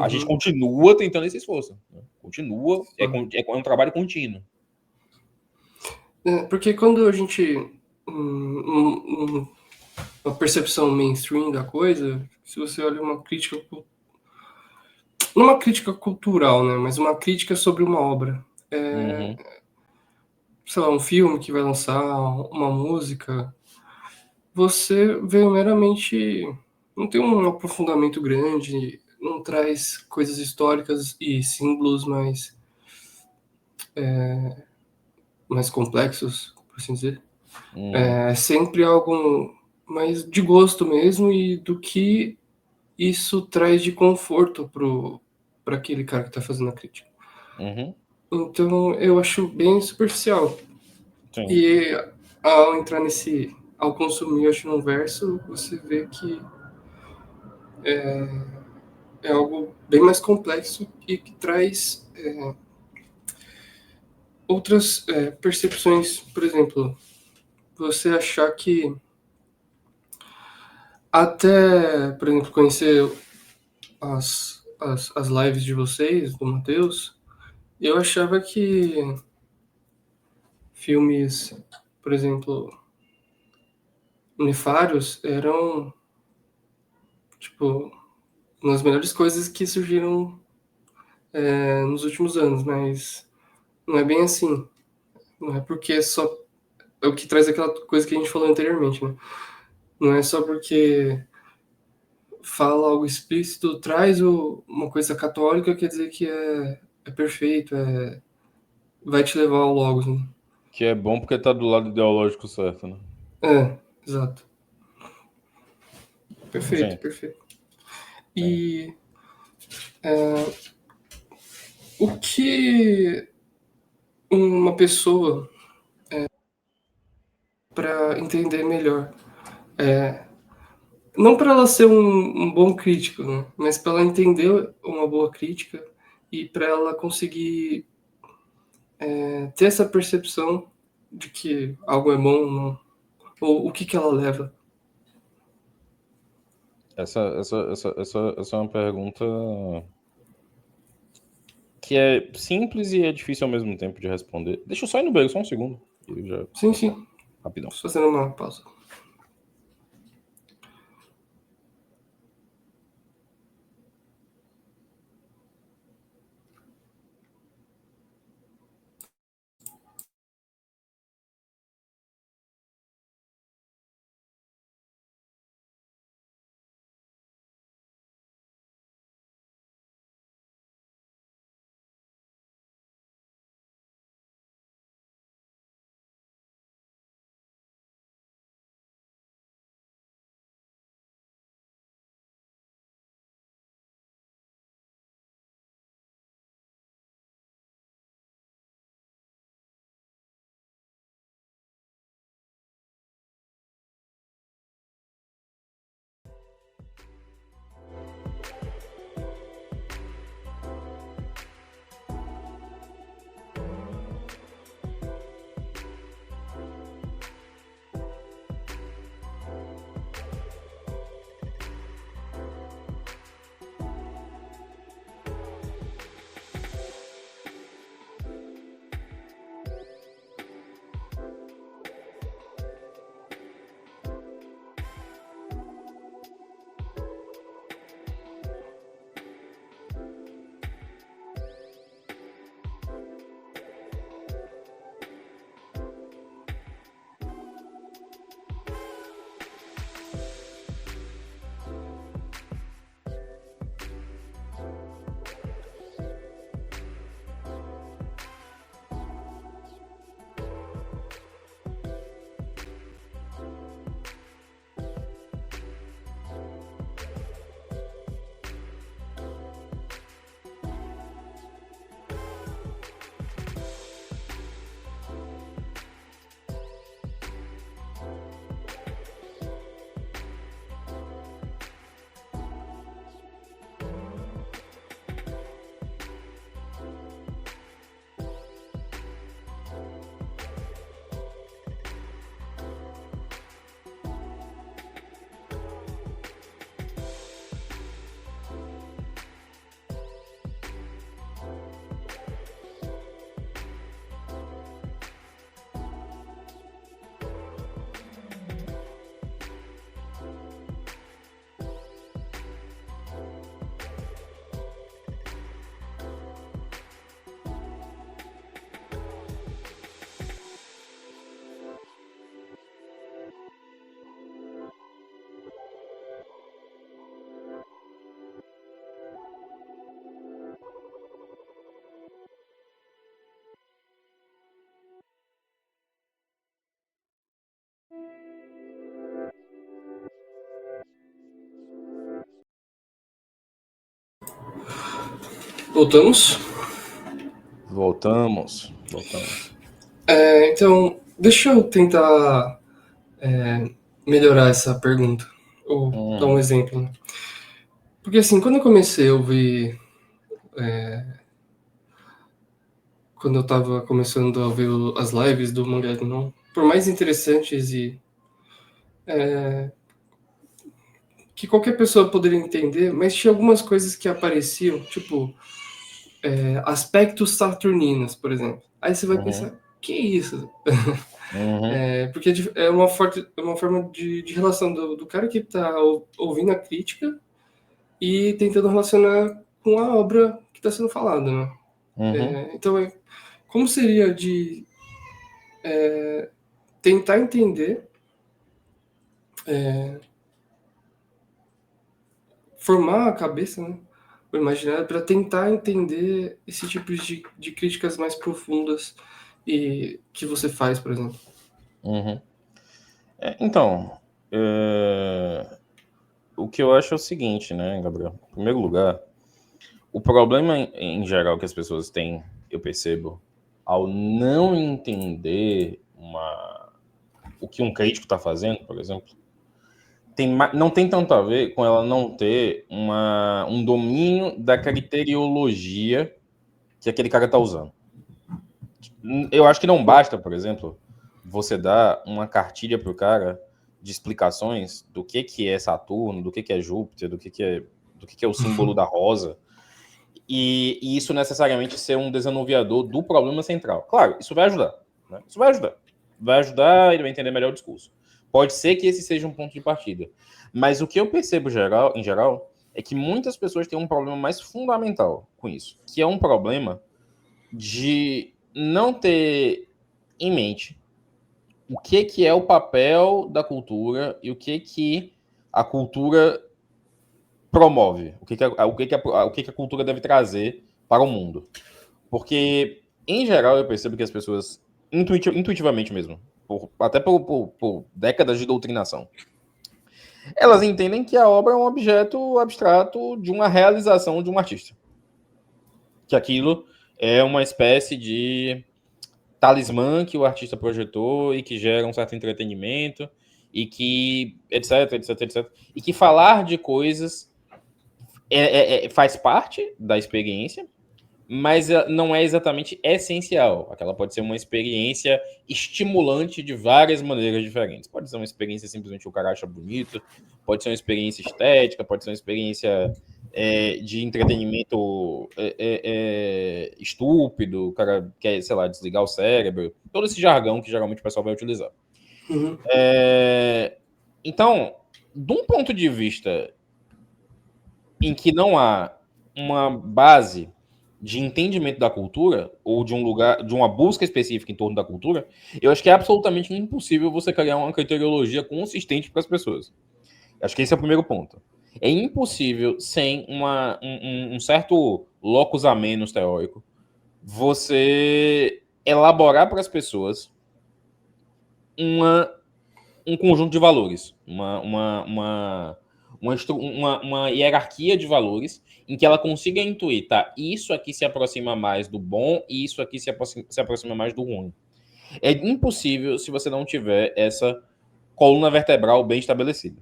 A gente continua tentando esse esforço. Né? Continua, é um trabalho contínuo. Porque quando a gente. Uma percepção mainstream da coisa, se você olha uma crítica. Não uma crítica cultural, né? Mas uma crítica sobre uma obra. Sei lá, um filme que vai lançar, uma música. Você vê meramente. Não tem um aprofundamento grande, não traz coisas históricas e símbolos mais complexos, por assim dizer. É sempre algo mais de gosto mesmo e do que isso traz de conforto para aquele cara que está fazendo a crítica. Então eu acho bem superficial. Sim. E ao entrar ao consumir o verso, você vê que é algo bem mais complexo e que traz outras percepções. Por exemplo, você achar que até, por exemplo, conhecer as lives de vocês, do Matheus, eu achava que filmes, por exemplo, nefários eram, tipo, uma das melhores coisas que surgiram nos últimos anos, mas não é bem assim. Não é porque só. É o que traz aquela coisa que a gente falou anteriormente, né? Não é só porque fala algo explícito, traz uma coisa católica, quer dizer que é perfeito, vai te levar ao logos, né? Que é bom porque tá do lado ideológico certo, né? Exato. Perfeito, Sim. perfeito. E o que uma pessoa, para entender melhor, não para ela ser um bom crítico, né? Mas para ela entender uma boa crítica e para ela conseguir ter essa percepção de que algo é bom ou não, ou o que ela leva. Essa é uma pergunta que é simples e é difícil ao mesmo tempo de responder. Deixa eu só ir no banheiro, só um segundo. Eu já Sim, sim. rapidão. Estou fazendo uma pausa. Voltamos? Voltamos. Então, deixa eu tentar melhorar essa pergunta, ou dar um exemplo, né? Porque assim, quando eu comecei a ouvir, quando eu estava começando a ver as lives do Mangá Não, por mais interessantes e que qualquer pessoa poderia entender, mas tinha algumas coisas que apareciam, tipo aspectos saturninos, por exemplo. Aí você vai pensar, que isso? Porque é uma forma de relação do cara que está ouvindo a crítica e tentando relacionar com a obra que está sendo falada, né? Então, como seria de tentar entender, formar a cabeça, né? O imaginário, para tentar entender esse tipo de críticas mais profundas e que você faz, por exemplo. Então, o que eu acho é o seguinte, né, Gabriel? Em primeiro lugar, o problema em geral que as pessoas têm, eu percebo, ao não entender o que um crítico está fazendo, por exemplo, não tem tanto a ver com ela não ter um domínio da criteriologia que aquele cara está usando. Eu acho que não basta, por exemplo, você dar uma cartilha para o cara de explicações do que é Saturno, do que é Júpiter, do que é o símbolo da rosa, e isso necessariamente ser um desanuviador do problema central. Claro, isso vai ajudar. Né? Isso vai ajudar. Vai ajudar, ele vai entender melhor o discurso. Pode ser que esse seja um ponto de partida. Mas o que eu percebo em geral é que muitas pessoas têm um problema mais fundamental com isso, que é um problema de não ter em mente o que é o papel da cultura e o que a cultura promove, o que a cultura deve trazer para o mundo. Porque, em geral, eu percebo que as pessoas, intuitivamente mesmo, até por décadas de doutrinação, elas entendem que a obra é um objeto abstrato de uma realização de um artista. Que aquilo é uma espécie de talismã que o artista projetou e que gera um certo entretenimento e que etc. E que falar de coisas faz parte da experiência, mas não é exatamente essencial. Aquela pode ser uma experiência estimulante de várias maneiras diferentes. Pode ser uma experiência simplesmente o cara acha bonito, pode ser uma experiência estética, pode ser uma experiência de entretenimento estúpido, o cara quer, sei lá, desligar o cérebro, todo esse jargão que geralmente o pessoal vai utilizar. Então, de um ponto de vista em que não há uma base de entendimento da cultura ou de um lugar, de uma busca específica em torno da cultura, eu acho que é absolutamente impossível você criar uma criteriologia consistente para as pessoas. Acho que esse é o primeiro ponto. É impossível, sem um certo locus a menos teórico, você elaborar para as pessoas um conjunto de valores, uma hierarquia de valores em que ela consiga intuir, tá? Isso aqui se aproxima mais do bom e isso aqui se aproxima mais do ruim. É impossível se você não tiver essa coluna vertebral bem estabelecida.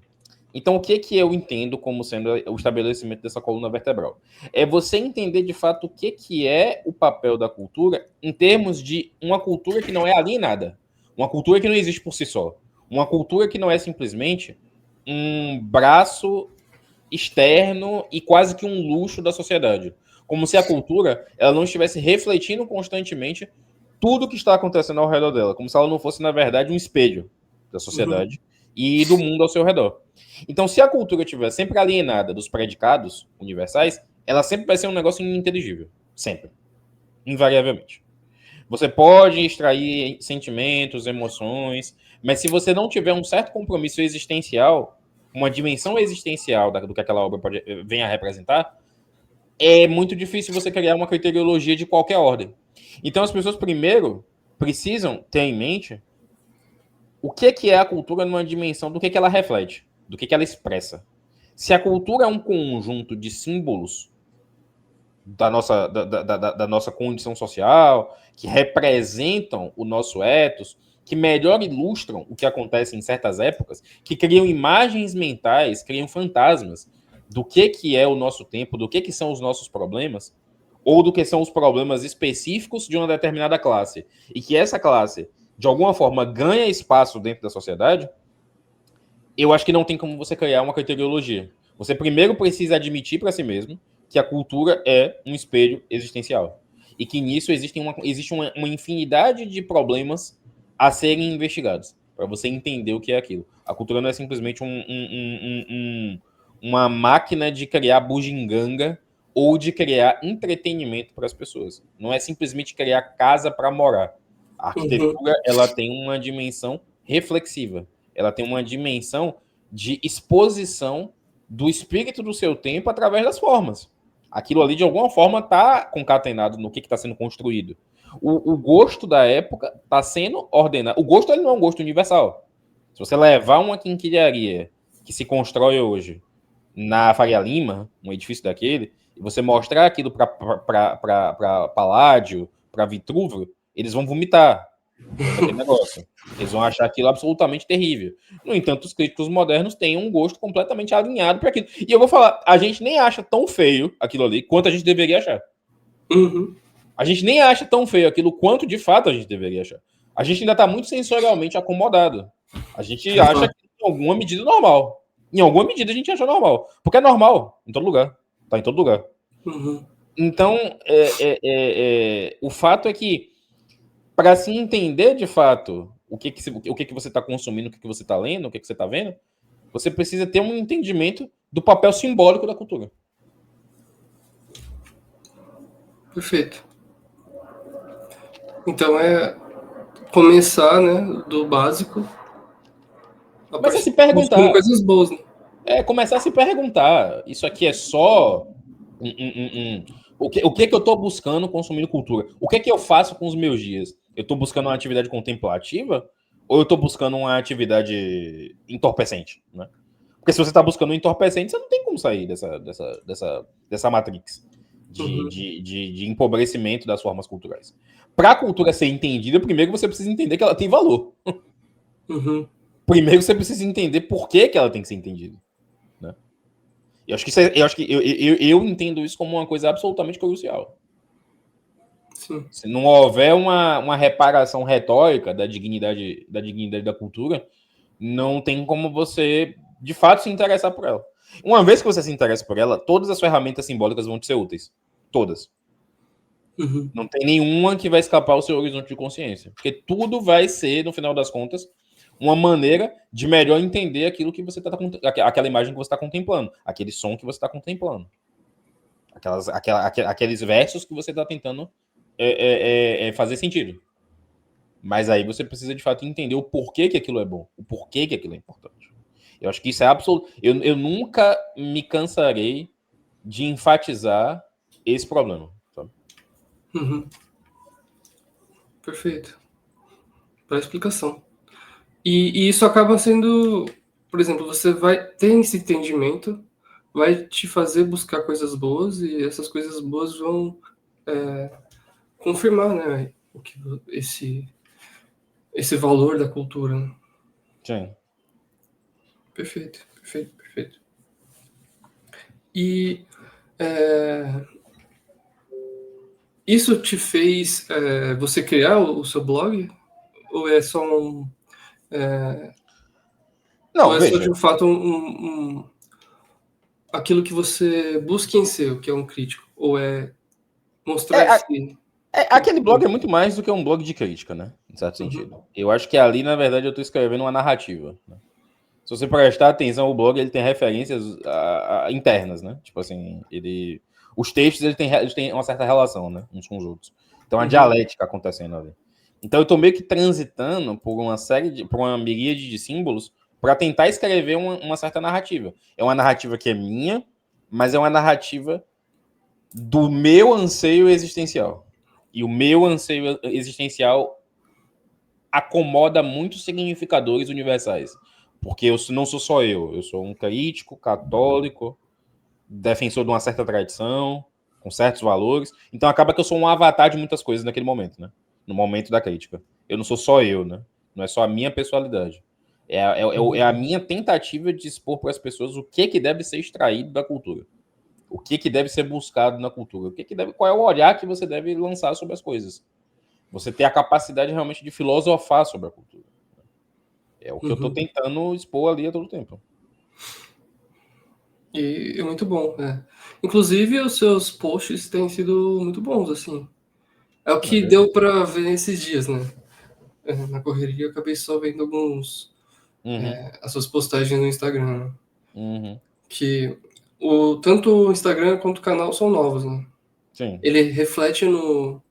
Então, o que eu entendo como sendo o estabelecimento dessa coluna vertebral? É você entender, de fato, o que é o papel da cultura em termos de uma cultura que não é alienada, uma cultura que não existe por si só, uma cultura que não é simplesmente um braço externo e quase que um luxo da sociedade. Como se a cultura ela não estivesse refletindo constantemente tudo que está acontecendo ao redor dela, como se ela não fosse, na verdade, um espelho da sociedade e do mundo ao seu redor. Então, se a cultura estiver sempre alienada dos predicados universais, ela sempre vai ser um negócio ininteligível. Sempre. Invariavelmente. Você pode extrair sentimentos, emoções, mas se você não tiver um certo compromisso existencial, uma dimensão existencial do que aquela obra vem a representar, é muito difícil você criar uma criteriologia de qualquer ordem. Então, as pessoas, primeiro, precisam ter em mente o que é a cultura numa dimensão do que ela reflete, do que ela expressa. Se a cultura é um conjunto de símbolos da nossa condição social, que representam o nosso ethos, que melhor ilustram o que acontece em certas épocas, que criam imagens mentais, criam fantasmas do que é o nosso tempo, do que são os nossos problemas, ou do que são os problemas específicos de uma determinada classe, e que essa classe, de alguma forma, ganha espaço dentro da sociedade, eu acho que não tem como você criar uma criteriologia. Você primeiro precisa admitir para si mesmo que a cultura é um espelho existencial. E que nisso existe uma infinidade de problemas a serem investigados, para você entender o que é aquilo. A cultura não é simplesmente uma máquina de criar bugiganga ou de criar entretenimento para as pessoas. Não é simplesmente criar casa para morar. A arquitetura, ela tem uma dimensão reflexiva. Ela tem uma dimensão de exposição do espírito do seu tempo através das formas. Aquilo ali, de alguma forma, está concatenado no que está sendo construído. O gosto da época está sendo ordenado. O gosto ele não é um gosto universal. Se você levar uma quinquilharia que se constrói hoje na Faria Lima, um edifício daquele, e você mostrar aquilo para Paládio, para Vitruvio, eles vão vomitar. Aquele negócio. Eles vão achar aquilo absolutamente terrível. No entanto, os críticos modernos têm um gosto completamente alinhado para aquilo. E eu vou falar, a gente nem acha tão feio aquilo ali quanto a gente deveria achar. Uhum. A gente nem acha tão feio aquilo quanto de fato a gente deveria achar. A gente ainda está muito sensorialmente acomodado. A gente acha que em alguma medida normal. Em alguma medida a gente acha normal. Porque é normal em todo lugar. Tá em todo lugar. Uhum. Então, o fato é que para se entender de fato o que você está consumindo, o que você está lendo, o que você está vendo, você precisa ter um entendimento do papel simbólico da cultura. Perfeito. Então é começar, né, do básico. Mas é se perguntar. Buscando coisas boas, né? Começar a se perguntar. Isso aqui é só o que eu estou buscando consumindo cultura? O que eu faço com os meus dias? Eu estou buscando uma atividade contemplativa ou eu estou buscando uma atividade entorpecente? Né? Porque se você está buscando um entorpecente, você não tem como sair dessa matrix de empobrecimento das formas culturais. Para a cultura ser entendida, primeiro você precisa entender que ela tem valor. Uhum. Primeiro você precisa entender por que ela tem que ser entendida. Né? Eu acho que eu entendo isso como uma coisa absolutamente crucial. Sim. Se não houver uma reparação retórica da dignidade da cultura, não tem como você, de fato, se interessar por ela. Uma vez que você se interessa por ela, todas as ferramentas simbólicas vão te ser úteis. Todas. Uhum. Não tem nenhuma que vai escapar ao seu horizonte de consciência. Porque tudo vai ser, no final das contas, uma maneira de melhor entender aquilo que você aquela imagem que você está contemplando, aquele som que você está contemplando, aqueles versos que você está tentando fazer sentido. Mas aí você precisa de fato entender o porquê que aquilo é bom, o porquê que aquilo é importante. Eu acho que isso é absoluto. Eu nunca me cansarei de enfatizar esse problema. Sabe? Uhum. Perfeito. Para explicação. E isso acaba sendo, por exemplo, você vai ter esse entendimento, vai te fazer buscar coisas boas e essas coisas boas vão confirmar, né, o que esse valor da cultura. Né? Sim. Perfeito, perfeito, perfeito. E isso te fez você criar o seu blog? Ou é só um... Não, ou é veja. só de fato aquilo que você busca em ser, o que é um crítico? Ou é mostrar esse... Aquele blog é muito mais do que um blog de crítica, né? Em certo sentido. Eu acho que ali, na verdade, eu estou escrevendo uma narrativa. Né? Se você prestar atenção, o blog ele tem referências internas, né? Tipo assim, os textos eles têm uma certa relação, né? Uns com os outros. Então, a dialética acontecendo ali. Então, eu estou meio que transitando por uma miríade de símbolos para tentar escrever uma certa narrativa. É uma narrativa que é minha, mas é uma narrativa do meu anseio existencial. E o meu anseio existencial acomoda muitos significadores universais. Porque eu não sou só eu sou um crítico, católico, defensor de uma certa tradição, com certos valores. Então acaba que eu sou um avatar de muitas coisas naquele momento, né? No momento da crítica. Eu não sou só eu, né? Não é só a minha personalidade. É a minha tentativa de expor para as pessoas o que deve ser extraído da cultura. O que deve ser buscado na cultura. Qual é o olhar que você deve lançar sobre as coisas. Você ter a capacidade realmente de filosofar sobre a cultura. É o que eu estou tentando expor ali a todo tempo. E é muito bom, né? Inclusive, os seus posts têm sido muito bons, assim. É o que deu para ver nesses dias, né? Na correria, eu acabei só vendo as suas postagens no Instagram, né? Que tanto o Instagram quanto o canal são novos, né? Sim. Ele reflete no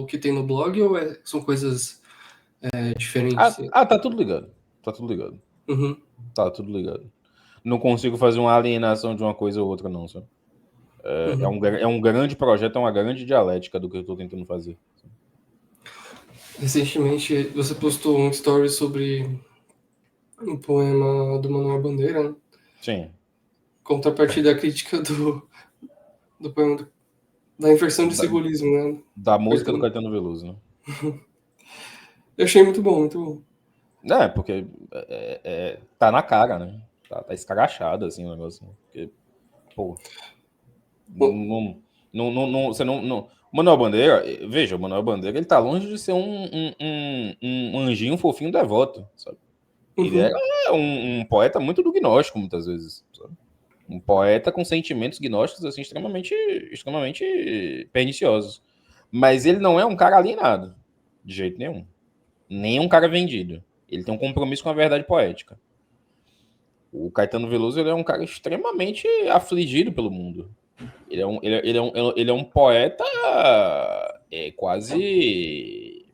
que tem no blog ou são coisas diferentes? Tá tudo ligado. Tá tudo ligado. Uhum. Tá tudo ligado. Não consigo fazer uma alienação de uma coisa ou outra, não, sabe? É um grande projeto, é uma grande dialética do que eu estou tentando fazer. Recentemente, você postou um story sobre um poema do Manuel Bandeira, né? Sim. Contrapartida crítica do poema da inversão de simbolismo, né? Da música do Caetano Veloso, né? Eu achei muito bom, muito bom. Porque tá na cara, né? Tá escarachado, assim, o negócio. Porque, pô... Você não... Manuel Bandeira, veja, o Manuel Bandeira, ele tá longe de ser um anjinho fofinho devoto, sabe? Ele é um poeta muito do gnóstico, muitas vezes, sabe? Um poeta com sentimentos gnósticos, assim, extremamente perniciosos. Mas ele não é um cara alienado, de jeito nenhum. Nem um cara vendido. Ele tem um compromisso com a verdade poética. O Caetano Veloso, ele é um cara extremamente afligido pelo mundo. Ele é um poeta quase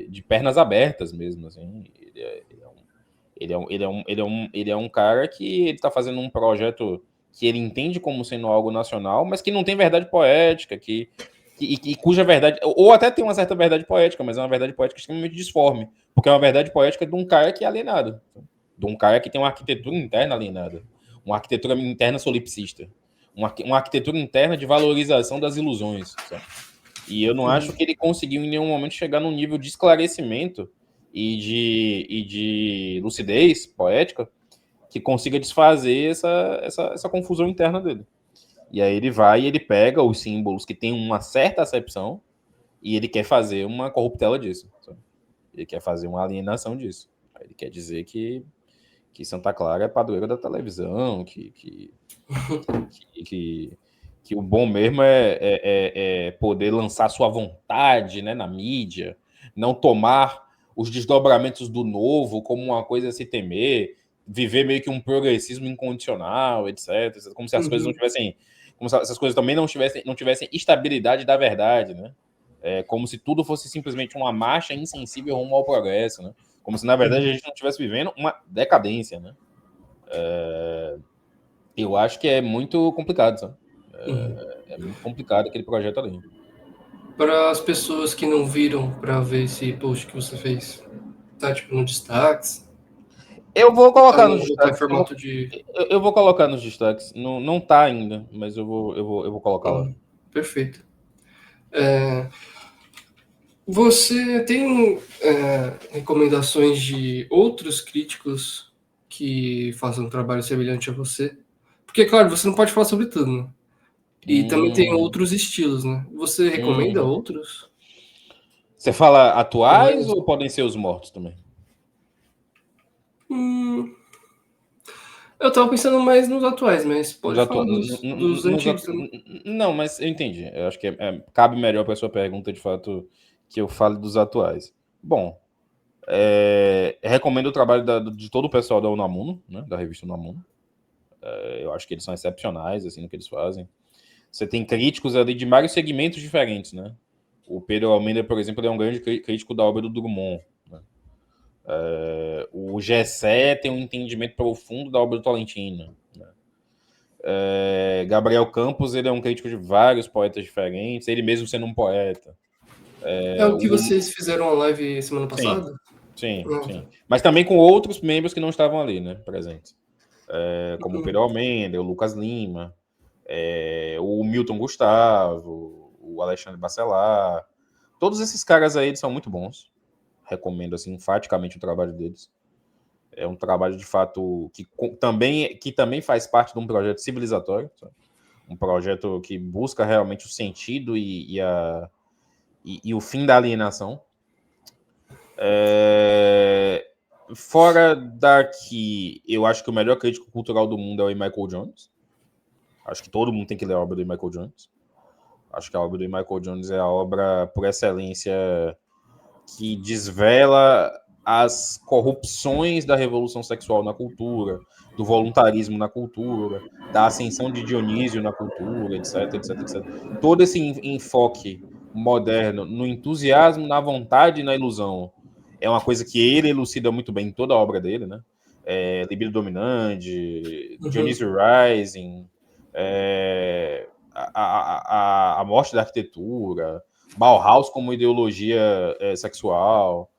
de pernas abertas mesmo, assim. Ele é um cara que ele tá fazendo um projeto que ele entende como sendo algo nacional, mas que não tem verdade poética, cuja verdade, ou até tem uma certa verdade poética, mas é uma verdade poética extremamente disforme, porque é uma verdade poética de um cara que é alienado, de um cara que tem uma arquitetura interna alienada, uma arquitetura interna solipsista, uma arquitetura interna de valorização das ilusões, sabe? E eu não acho que ele conseguiu em nenhum momento chegar num nível de esclarecimento e de lucidez poética que consiga desfazer essa confusão interna dele. E aí ele vai e ele pega os símbolos que tem uma certa acepção e ele quer fazer uma corruptela disso, sabe? Ele quer fazer uma alienação disso. Ele quer dizer que Santa Clara é padroeira da televisão, que o bom mesmo é poder lançar sua vontade, né, na mídia, não tomar os desdobramentos do novo como uma coisa a se temer, viver meio que um progressismo incondicional, etc. Como se as coisas não tivessem... Como se essas coisas também não tivessem estabilidade da verdade, né? Como se tudo fosse simplesmente uma marcha insensível rumo ao progresso, né? Como se, na verdade, a gente não estivesse vivendo uma decadência, né? Eu acho que é muito complicado, sabe? É muito complicado aquele projeto ali. Para as pessoas que não viram para ver esse post que você fez, tá tipo no destaques? Eu vou colocar nos Tá em destaques. formato de. Eu vou colocar nos destaques. Não tá ainda, mas eu vou colocar lá. Perfeito. Você tem recomendações de outros críticos que façam um trabalho semelhante a você? Porque, claro, você não pode falar sobre tudo, né? E também tem outros estilos, né? Você recomenda outros? Você fala atuais ou podem ser os mortos também? Eu tava pensando mais nos atuais, mas pode falar dos Nos antigos também. Não, mas eu entendi. Eu acho que cabe melhor para a sua pergunta, de fato, que eu fale dos atuais. Bom, recomendo o trabalho de todo o pessoal da Unamuno, né, da revista Unamuno. Eu acho que eles são excepcionais assim, no que eles fazem. Você tem críticos ali de vários segmentos diferentes, né? O Pedro Almeida, por exemplo, é um grande crítico da obra do Drummond. Né? O Gessé tem um entendimento profundo da obra do Tolentino. Né? Gabriel Campos, ele é um crítico de vários poetas diferentes, ele mesmo sendo um poeta. É o que vocês fizeram a live semana Sim, passada? sim. Mas também com outros membros que não estavam ali, né, presentes. como o Pedro Almeida, o Lucas Lima, o Milton Gustavo, o Alexandre Bacelar. Todos esses caras aí, eles são muito bons. Recomendo, assim, enfaticamente o trabalho deles. É um trabalho, de fato, que também faz parte de um projeto civilizatório, sabe? Um projeto que busca realmente o sentido e o fim da alienação. Fora daqui, eu acho que o melhor crítico cultural do mundo é o Michael Jones. Acho que todo mundo tem que ler a obra do Michael Jones. Acho que a obra do Michael Jones é a obra, por excelência, que desvela as corrupções da revolução sexual na cultura, do voluntarismo na cultura, da ascensão de Dionísio na cultura, etc, etc, etc. Todo esse enfoque moderno no entusiasmo, na vontade e na ilusão é uma coisa que ele elucida muito bem em toda a obra dele, né? Libido Dominante, Dionísio Rising, a morte da arquitetura, Bauhaus como ideologia sexual,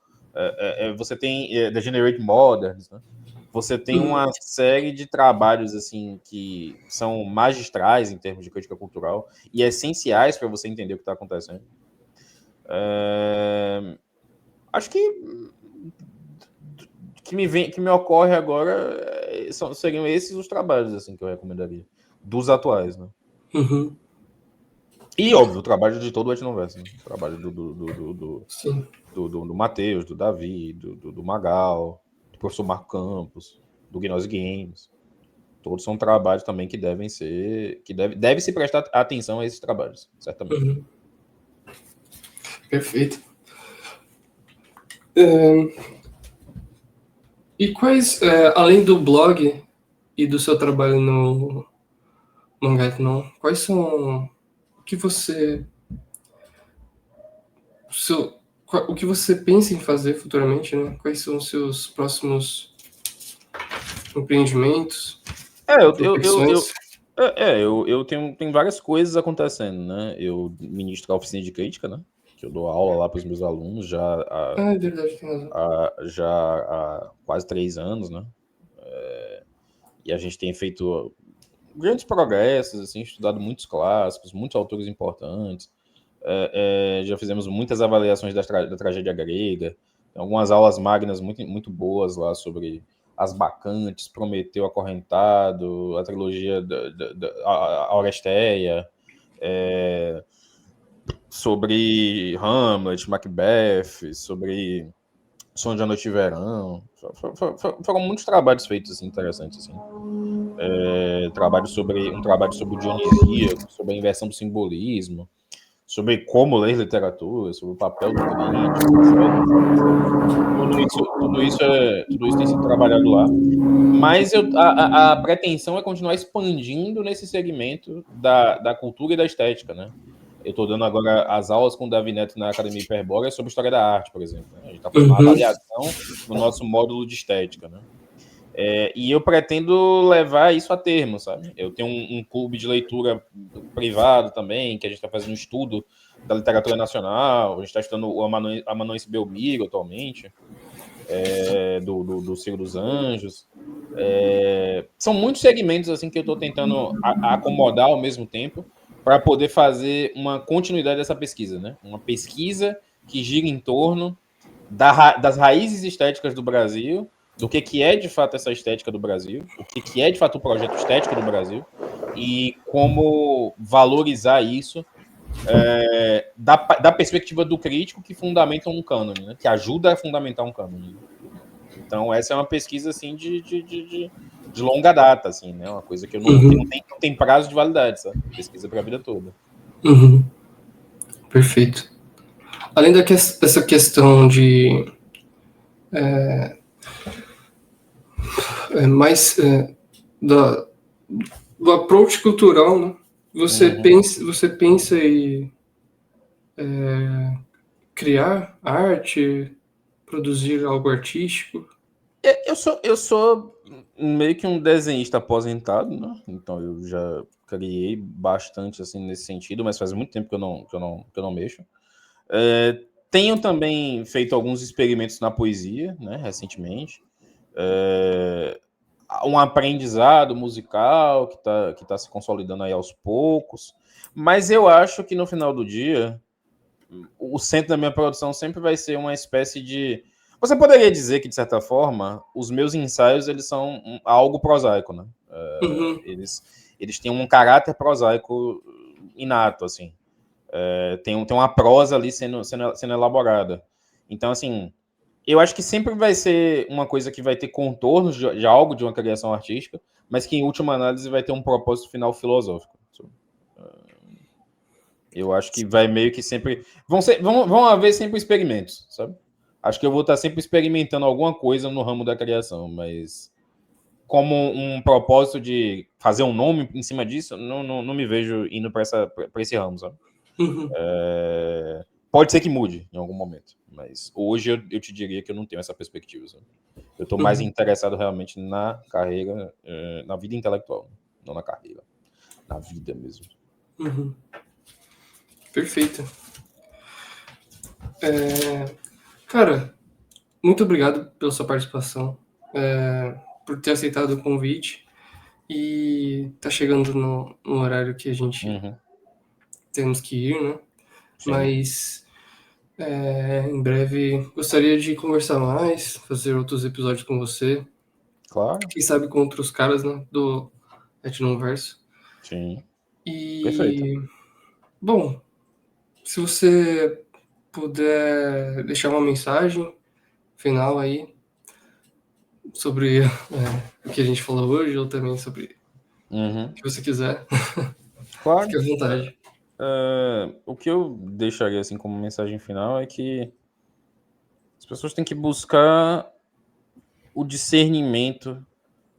você tem Degenerate Moderns, né? Você tem uma série de trabalhos assim que são magistrais em termos de crítica cultural e essenciais para você entender o que está acontecendo. Acho que me ocorre agora seriam esses os trabalhos assim que eu recomendaria dos atuais, né? E, óbvio, o trabalho de todo o Etnoverso, né? O trabalho do Matheus, do Davi, do Magal, do professor Marco Campos, do Gnose Games. Todos são trabalhos também que devem ser... que deve se prestar atenção a esses trabalhos, certamente. Perfeito. E quais, além do blog e do seu trabalho no Mangá Etnon, quais são... O que você pensa em fazer futuramente, né? Quais são os seus próximos empreendimentos? Eu tenho várias coisas acontecendo, né? Eu ministro a oficina de crítica, né? Que eu dou aula lá para os meus alunos é verdade, tem razão. há quase 3 anos, né? E a gente tem feito grandes progressos, assim, estudado muitos clássicos, muitos autores importantes. Já fizemos muitas avaliações da tragédia grega, algumas aulas magnas muito, muito boas lá sobre as Bacantes, Prometeu Acorrentado, a trilogia da Oresteia, sobre Hamlet, Macbeth, sobre Sonho de Noite de Verão. Foram muitos trabalhos feitos assim, interessantes. Assim. Um trabalho sobre o Dionisíaco, sobre a inversão do simbolismo, sobre como ler literatura, sobre o papel do crítico, etc. Tudo isso tem sido trabalhado lá. Mas a pretensão é continuar expandindo nesse segmento da cultura e da estética, né? Eu estou dando agora as aulas com o Davi Neto na Academia Hiperbórea sobre história da arte, por exemplo. A gente está fazendo uma avaliação no nosso módulo de estética, né? E eu pretendo levar isso a termo, sabe? Eu tenho um clube de leitura privado também, que a gente está fazendo um estudo da literatura nacional. A gente está estudando o Amanuense Belmiro atualmente, do Ciro dos Anjos. São muitos segmentos assim que eu estou tentando acomodar ao mesmo tempo para poder fazer uma continuidade dessa pesquisa, né? Uma pesquisa que gira em torno das raízes estéticas do Brasil, do que é de fato essa estética do Brasil, o que é de fato o projeto estético do Brasil e como valorizar isso da perspectiva do crítico que fundamenta um cânone, né? Que ajuda a fundamentar um cânone. Então essa é uma pesquisa assim de longa data, assim, né? Uma coisa que não tem prazo de validade, sabe? Pesquisa para a vida toda. Perfeito. Além dessa questão de do approach cultural, né? Você pensa em criar arte, produzir algo artístico? Eu sou meio que um desenhista aposentado, né? Então eu já criei bastante assim nesse sentido, mas faz muito tempo que eu não mexo. Tenho também feito alguns experimentos na poesia, né? Recentemente. um aprendizado musical que tá se consolidando aí aos poucos, mas eu acho que no final do dia o centro da minha produção sempre vai ser uma espécie de... Você poderia dizer que, de certa forma, os meus ensaios eles são algo prosaico, né? Uhum. Eles têm um caráter prosaico inato, assim. Tem uma prosa ali sendo elaborada. Então, assim, eu acho que sempre vai ser uma coisa que vai ter contornos de algo, de uma criação artística, mas que, em última análise, vai ter um propósito final filosófico. Eu acho que vai meio que sempre... Vão haver sempre experimentos, sabe? Acho que eu vou estar sempre experimentando alguma coisa no ramo da criação, mas como um propósito de fazer um nome em cima disso, não me vejo indo para esse ramo, sabe? Uhum. Pode ser que mude em algum momento, mas hoje eu te diria que eu não tenho essa perspectiva, sabe? Eu estou mais interessado realmente na carreira, na vida intelectual, não na carreira, na vida mesmo. Uhum. Perfeito. Cara, muito obrigado pela sua participação, por ter aceitado o convite e tá chegando no horário que a gente temos que ir, né? Sim. Mas em breve gostaria de conversar mais, fazer outros episódios com você. Claro. Quem sabe com outros caras, né? Do Etnoverso. Sim. E, Perfeito. bom, se você puder deixar uma mensagem final aí sobre o que a gente falou hoje, ou também sobre o que você quiser, Claro. fique à vontade. O que eu deixaria assim como mensagem final é que as pessoas têm que buscar o discernimento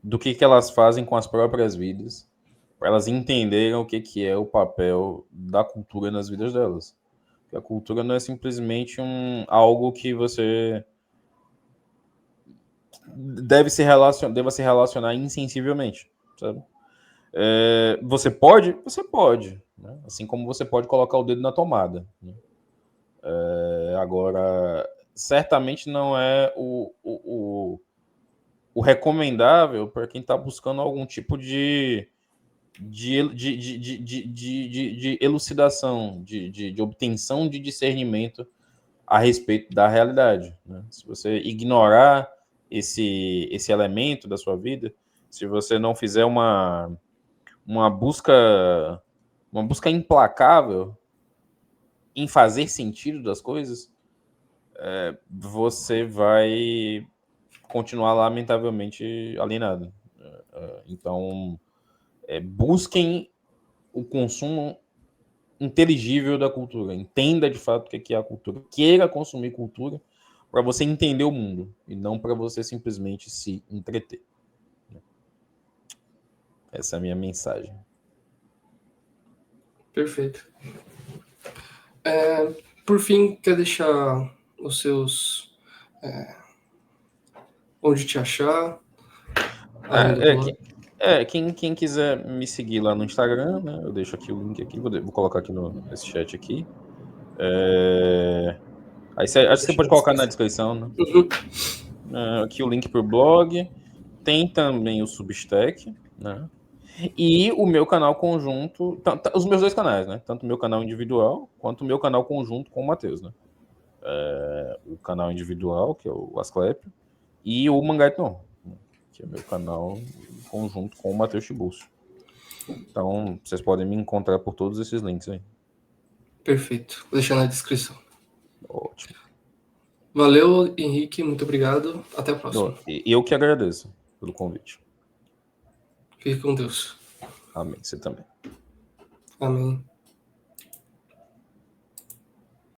do que elas fazem com as próprias vidas, para elas entenderem o que é o papel da cultura nas vidas delas. Porque a cultura não é simplesmente algo que você deva se relacionar insensivelmente, sabe? Você pode? Você pode. Né? Assim como você pode colocar o dedo na tomada. Né? Agora, certamente não é o recomendável para quem está buscando algum tipo de elucidação, de obtenção de discernimento a respeito da realidade. Né? Se você ignorar esse elemento da sua vida, se você não fizer uma busca implacável em fazer sentido das coisas, você vai continuar lamentavelmente alienado. Então, busquem o consumo inteligível da cultura. Entenda de fato o que é a cultura. Queira consumir cultura para você entender o mundo e não para você simplesmente se entreter. Essa é a minha mensagem. Perfeito. Por fim, quer deixar os seus... onde te achar? Além do blog? Quem quiser me seguir lá no Instagram, né, eu deixo aqui o link aqui, vou colocar aqui nesse chat aqui. Aí acho que você pode colocar na descrição, né? Aqui o link para o blog. Tem também o Substack, né? E o meu canal conjunto, os meus dois canais, né? Tanto o meu canal individual, quanto o meu canal conjunto com o Matheus, né? O canal individual, que é o Asclepio, e o Mangaeton, que é meu canal conjunto com o Matheus Tiburcio. Então, vocês podem me encontrar por todos esses links aí. Perfeito. Vou deixar na descrição. Ótimo. Valeu, Henrique. Muito obrigado. Até a próxima. Eu que agradeço pelo convite. Fique com Deus. Amém. Você também. Amém.